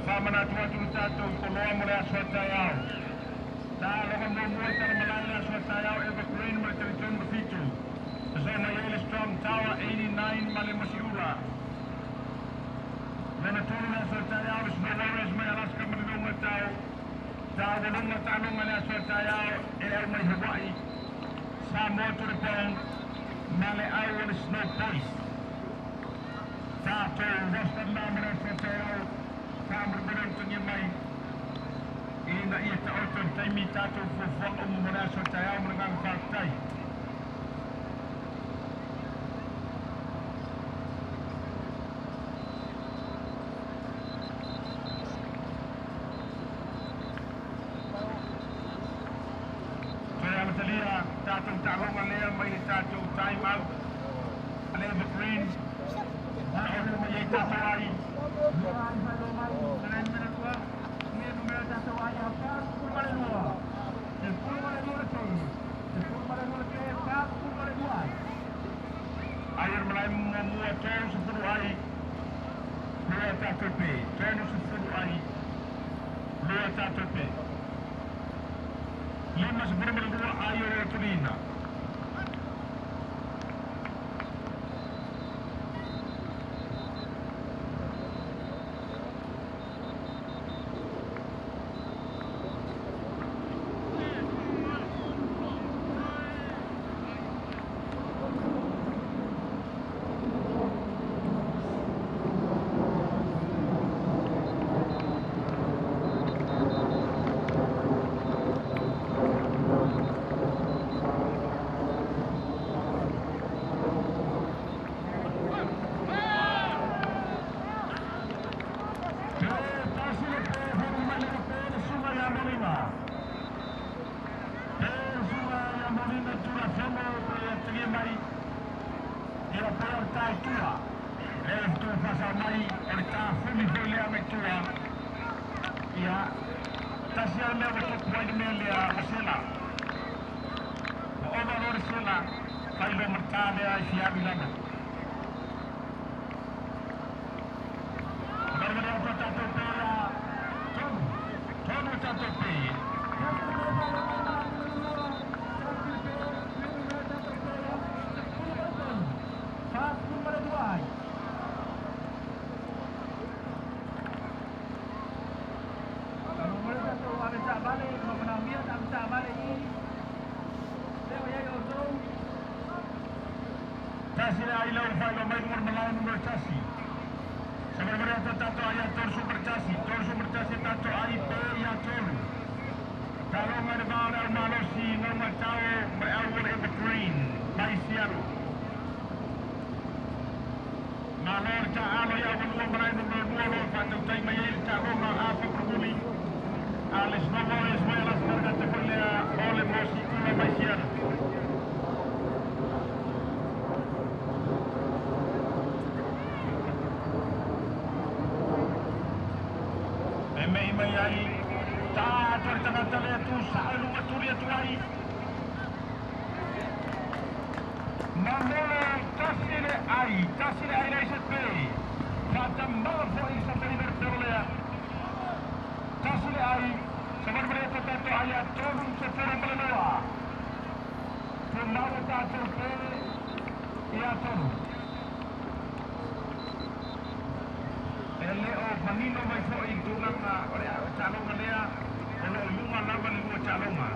Famana tua tu tatu koloa mo la sota yao. Ta lo mo mo ta malai la sota yao evergreen mo te ton fitu. Zona Yale Strong Tower 89 male masiura. Mena tonu la sota yao is no worries mai Alaska mo no tau. Ta lo mo ta lo male sota yao e mai Hawaii. Sa mo tu repong male ai with snow place. Ta to western male sota yao. Kamer berang tengah mai. Ina ia ta auto taimi tato fo mona so taya menang faktai. Saya matalia tato talong alea mai tato time out. Alea the green. Ano mai tato ai. Ayer mulai membuat turun 10 hari. Dua KTP, turun 10 hari. Dua KTP. 5 sebelum berdua air Tulina. Malor ca alo ya wanu marai no no fa tu tai mai ca ronga apa perguli. Ales novo es mai las cargas te folea ole mosi una maisiana. Mai mai ai ta torta tale tu salu maturia tu ai. Mamolo tasile ai lei se pei. Fata mal foi sa libertolea. Tasile ai sabar mereka tato ayat turun sepura melenoa. Pembawa tato pei ia turun. Eleo manino mai foi tulang ore calonga lea ono lunga lama ni calonga.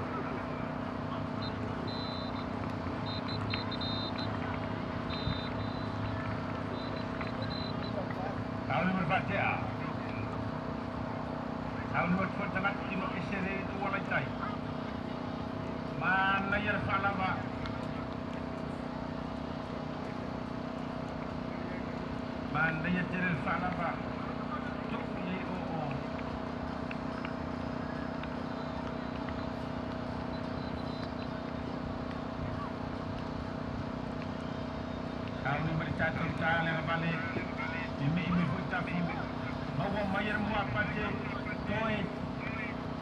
Tahu berbaca. Tahu buat tengah tino esere itu walai tai. Mana ya salama. Mana ya ceril salama. Tuk ye o. Tahu bercakap yang balik. Imi futa imi mawa mayar mu apa je toy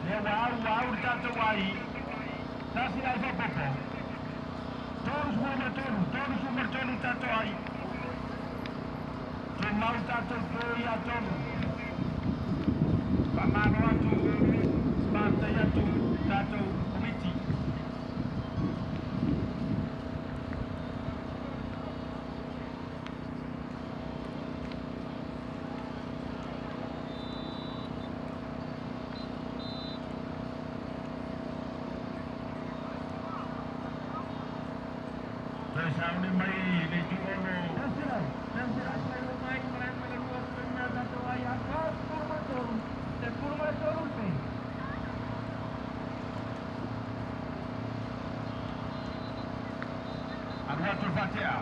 le wow tato wai tasi alfa popo todos mo tato ai to mau tato toy atom pamano atu bata ya tu tato komiti Sauni mai le juono. Terserah saya mai main luar tengah tato ayat kas turun. Sepuluh turun pe. Al-Hatul Fatiha.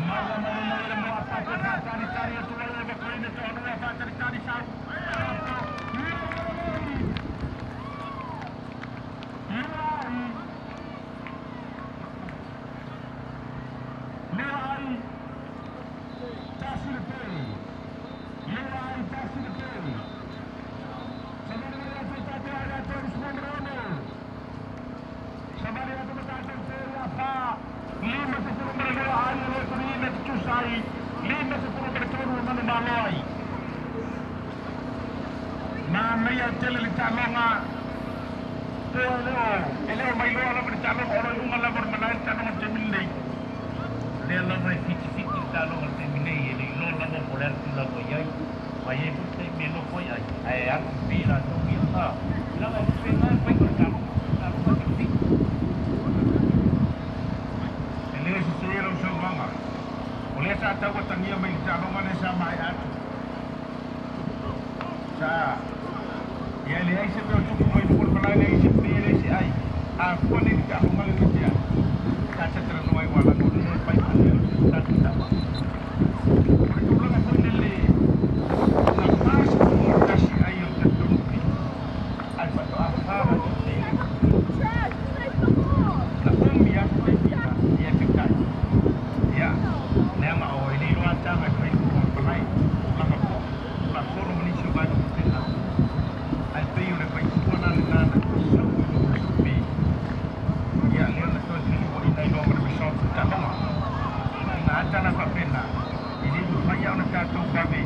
Malam malam mau apa cari tu lagi berkali ni tu apa cari sah. Mamaya tele calonga. Ele mai lo ala bercalong orang lunga la bermenai calong temilei. Lela mai fiti calong temilei ele lo la mo poder la boyai. Vai putai melo foi ai. Ai aku pira tu kita. La vai pena pai calong. Calong fiti. Ele se era o seu manga. Oleh sa tahu tania mai calong ane sama ai atu. Sa ya le ai se veo tu mai por falar le se pere se ai a quale ka o mal que dia ka se tra no ai wala no le pai panel ta ta por tu lo que le la paz por casi ai o te tu ai pa to a pa la cumbia de vida y eficaz ya ne ma o ile lo ata me pai por falar la ka la solo municipio va ai pe una pai buona nana sabi ya le na to ni ko ina no mer biso ta no na ata na pa pena ini mai ya na ka to pa be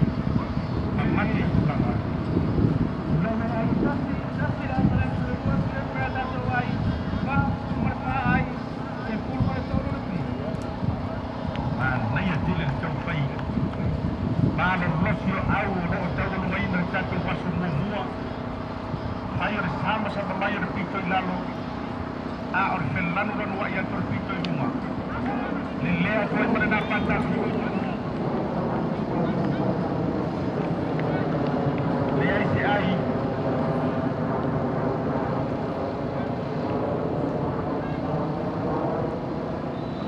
mati ta na na ai tasi la para su ko se para to ai va marca ai e pulva to no ni na ya dile to pai ma no rosio au no ta no mai na ta to pa su mo mayor sama sama mayor pito lalo a orfelano no wa ya tor pito uma le a ko para na pata le ai se ai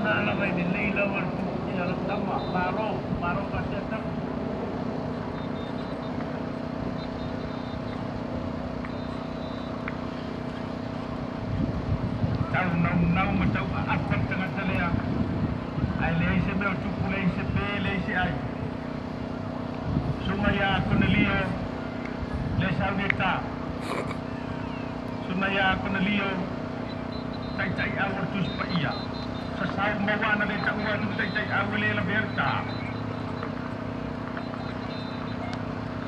na la vai de leila war ya la tama paro ka nau matau apa tengah telea. Ai leise meu tupu leise pe leise ai. Sumaya Cornelio leise auneta. Sumaya Cornelio tai awal tu supaya. Sasau mawana le tak uan tai awal le berta.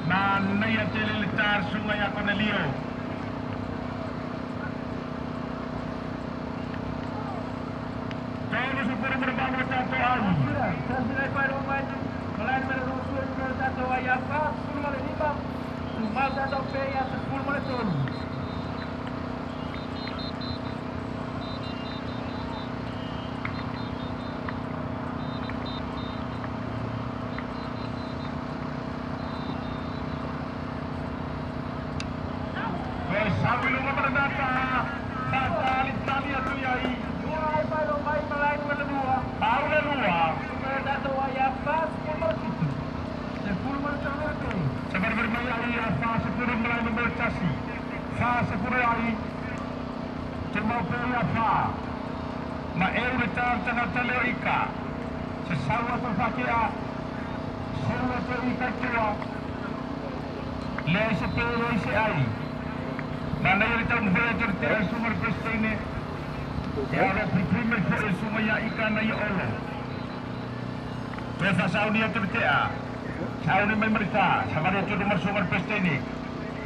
Mana ya tele letar Sumaya Cornelio. Todo su por berbangun tato ai. Sansilai pai rumah itu. Melayan menelusuri menurut tato ayah apa? 10 Sumal tato pe ya 10 ton. Sambil lumah berdata, fatal Italia tu yai. Dua pai rumah melayan menelua. Tahu le luar. Menurut tato ayah apa? 10 itu. 10 ton itu. Sebar bermaya ia fase pura mulai membercasi. Fase pura ai. Cuma pura fa. Ma eu betar tengah teleo ika. Sesawa terpakia. Sesawa terika tua. Leise pe leise ai. Mana yang kita membayar terus sumber pesta ini. Ya Allah berterima kasih semuanya ikan ayo Allah. Pesta Saudi yang tertia. Saudi mereka sama dia tu nomor sumber pesta ini.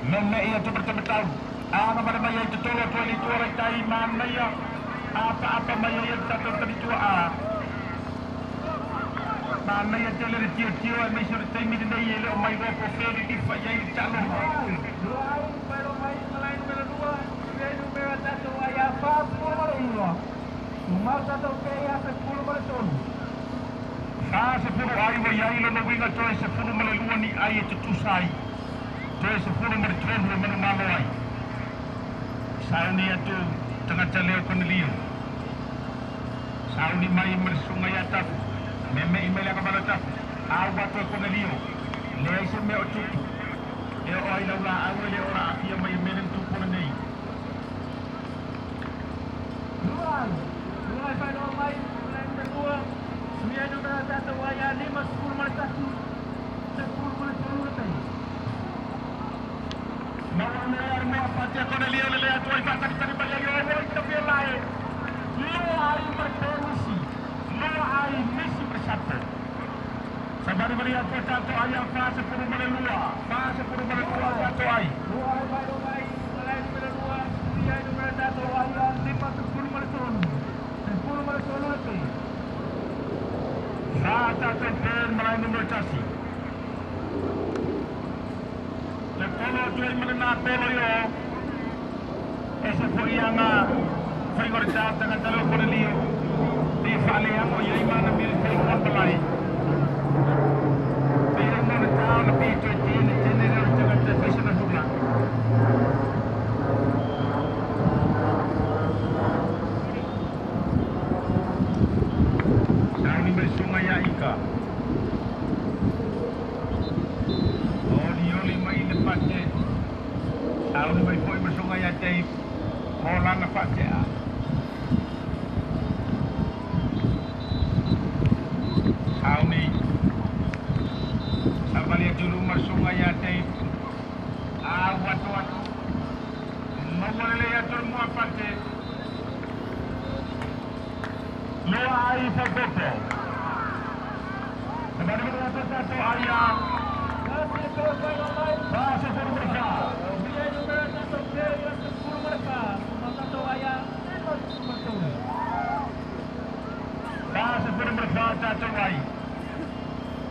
Mana ia tu bertemu-temu. Apa mana yang itu tolong tuan itu orang cai mana ya. Apa mana yang satu tertua. Mana yang jalan tiu-tiu yang mesur temi di dalam le omai go profil di fayai calon. Dua pai rumah melayan menelua. Dia numero tato ayah apa? 10 Sumal tato pe ya 10 ton. Sepuluh ai wa yai lo winga toe 10 melalua ni ai tutusai. Toe 10 mertron lo menumaloi. Sauni itu tengah caleo Cornelio. Sauni mai mersungai atas. Meme email ka barata. Awat Cornelio. Leise me otu. E oi la awele ora afia mai menen tu por nei. Dua pai rumah melayan menelua. Dia numero tato ayah 10 ton. 10 ton itu. Nawana arma patia Cornelio le atu ai fata kita balik yo kita pelai. Lo ai berfungsi. Lo ai misi bersatu. Sabar beri aku tato ayah fase puru melua. Fase puru melua tato ai. Dua pai rumah melayan menelua. Dia numero tato ayah 10 ton. 10 ton itu. Sata tempen mulai membercasi. Lekolo tuai menena pelo yo. Esa po yang fai gorja tengah talo Cornelio. Di fale yang o yai mana bil fai kapalai. Pero mana tahu lebih tu ini general jangan terfashion dulu. Sauni bersungai ika. Oli mai lepas je. Sauni mai foi bersungai atai. Molang apa je? Sauni. Sabali juru bersungai atai. Awat. Mau le atur mu apa je? Lo ai fagopo. Sabari berkata satu ayam. Fase puru mereka. Dia numero tato pe ya 10 Sumal tato ayah 10 ton. Fase puru mereka tato ai.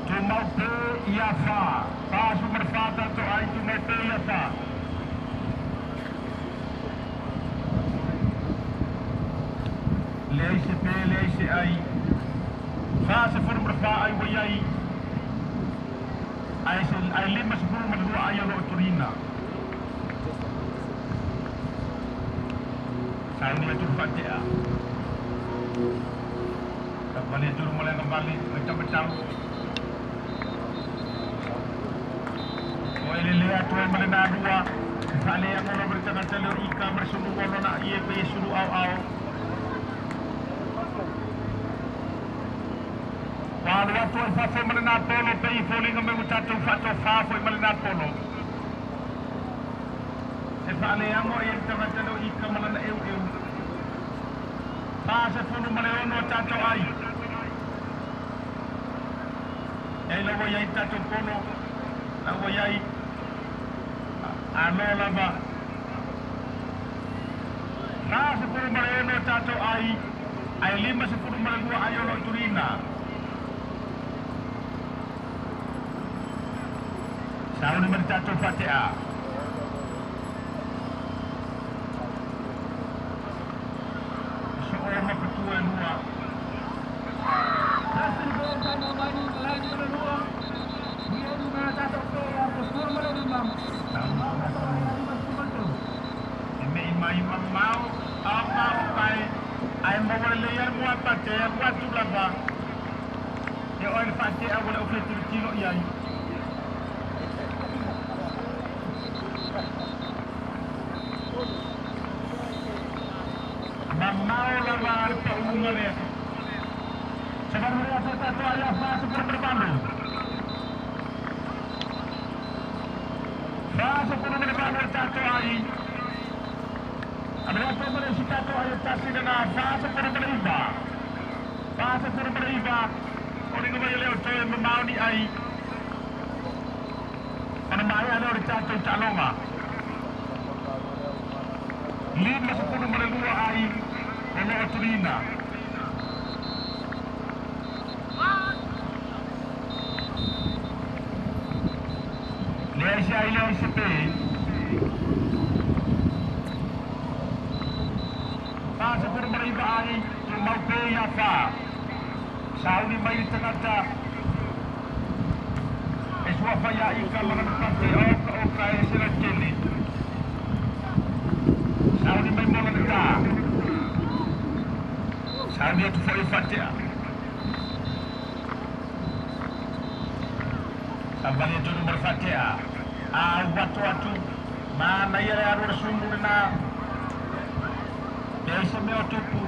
Cuma pe iafa. Fase mereka tato ai cuma pe iafa. Leise pe leise ai. Fase puru mereka ai wayai. Ai 5 menua ayah lo turina. Sauni itu fatia. Kembali itu mulai kembali macam-macam. Oh ini lihat tuan melena dua. Kali yang orang bercakap telur ikan bersungguh orang nak ia pergi suruh au. Lalu atu ai fa foi malena polo pe I folinga me mutato fato fa foi malena polo. Se fa le amo I tanga telo I kamalana eu. Pa se funu maleo no tato ai. Ei la wo yai tato polo. La wo yai ano lava. Pa se funu maleo no tato ai. Ai lima se funu maleo ayo no turina. Sao ni meritato fatea. Seorang ketua dua. Hasil gol dan main lagi kedua. Dia juga satu gol yang berskor melembam. Ini imam mau apa pai. Ai mau leer buat fatea buat tu laba. Ya orang fatea boleh offer kilo iai. Mamau lawan peunggulnya. Sekarang mereka satu ayah masuk ke berpandu. Masuk ke berpandu satu ayah. Ada apa mereka satu ayah tasik dengan masuk ke beriba. Masuk ke beriba. Orang kembali lewat tu yang memau ni ayah. Anak ayah ada orang satu calonga. 5-10 malelua ai ono Turina. Lesia ile sepe. Pa sepuluh mariba ai mau pe ya fa. Saudi mai tengata. Eswa fa ya ikal dengan pate o kai sila keli. Saudi mai mola dekat. Saudi tu foi fatia. Sabali tu nomor fatia. Watu mana ia ada sumber na. Biasa me otupu.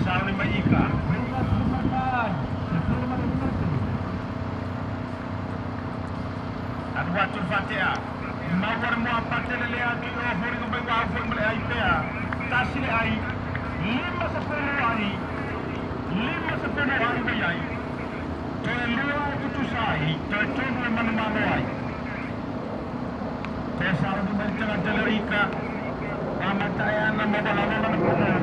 Saudi mai ika. Watu fatia. Mawar mo apatele le ati o hori ko bawa fon mele ai pea. Tasile ai. 5-10 ai. 5-10 ai be ai. Te lua itu sai. Te tono mana ai. Te saru di mentela telerika. Amataya na mabala na kono.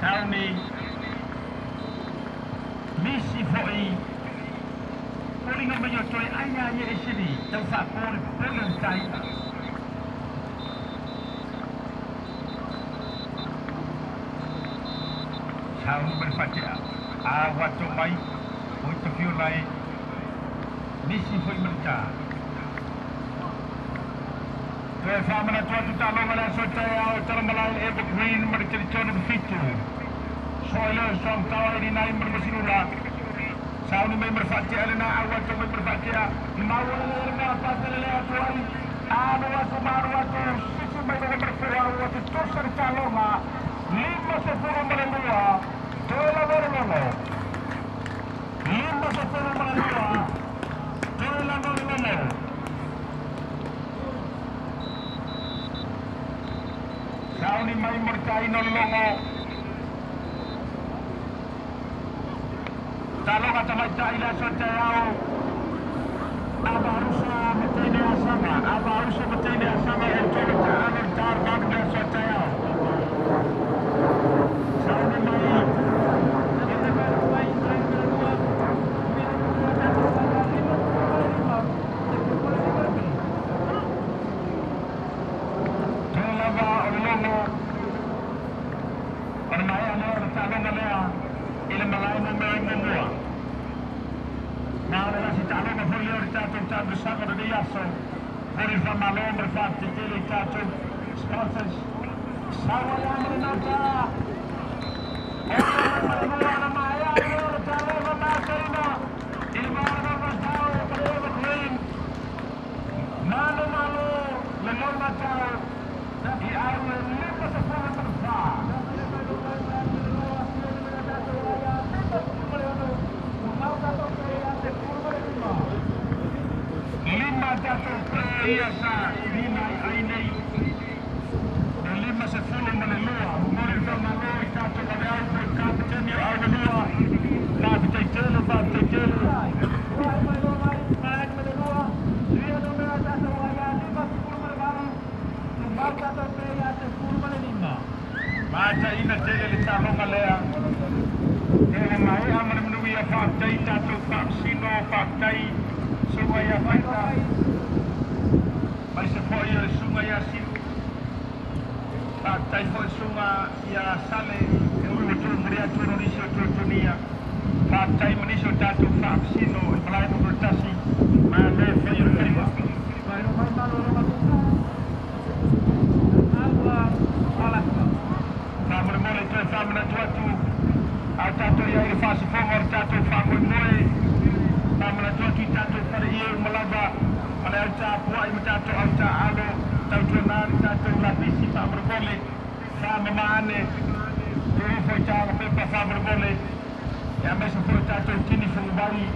Sauni misi foi poli nga banyo toy anya ye isini tau fa poli poli tai Sauni berfatia watu mai untuk view lai misi foi merta Tuan famana tuan tu talong ala sotaya o talambalai evergreen mercericon fitu. Soalnya som tawa ini naik bermesinula. Sauni mai berfatia alena awal tu mai berfatia. Mau alena pasal alena tuan. Anu watu maru watu sisi mai berfatia watu tosar talonga. 5-10 melelua. Tola berlolo. 5-10 melelua. Tola berlolo. Sauni mai mercai nolongo. Talong atau macam ila sotayao. Aba harusa betini asama. Aba harusa betini asama. Entah macam tar bagda sotayao. Sauni mai. tātou sponsors. Sawa ia mana nata. Ora mana mai ai ora tāle ma mātaina. Ilmana matau para Green. Mano le non matau. I awe lepa sa fora sa. Lima jatuh perhiasa lima ini. Lima sepuluh menelua. Umur malu jatuh pada awal kapten yang awal dua. Kapten telu, kapten telu. Dia nomor jatuh waya lima sepuluh menelua. Umur jatuh perhiasa sepuluh menelima. Baca ina tele litalong alea. Ele mai aman menui faktai jatuh vaksino faktai. Sungai Faita, masih foya sungai Yasin, faktai foya sungai ya Sale, betul meriah Indonesia dunia, faktai Indonesia jatuh vaksino, pelayan bertasi, mana foya terima. Baru malu rumah kita, Allah salah. Kami mulai tu, kami nak jatuh, jatuh yang fasi fongor jatuh fangun mulai. Mana tuan jatuh pada ia melaba pada alca puai jatuh alca alo tahu tuan jatuh lapisi tak berboleh sama mana tu foi cara pepa tak berboleh yang besok foi jatuh kini fungbali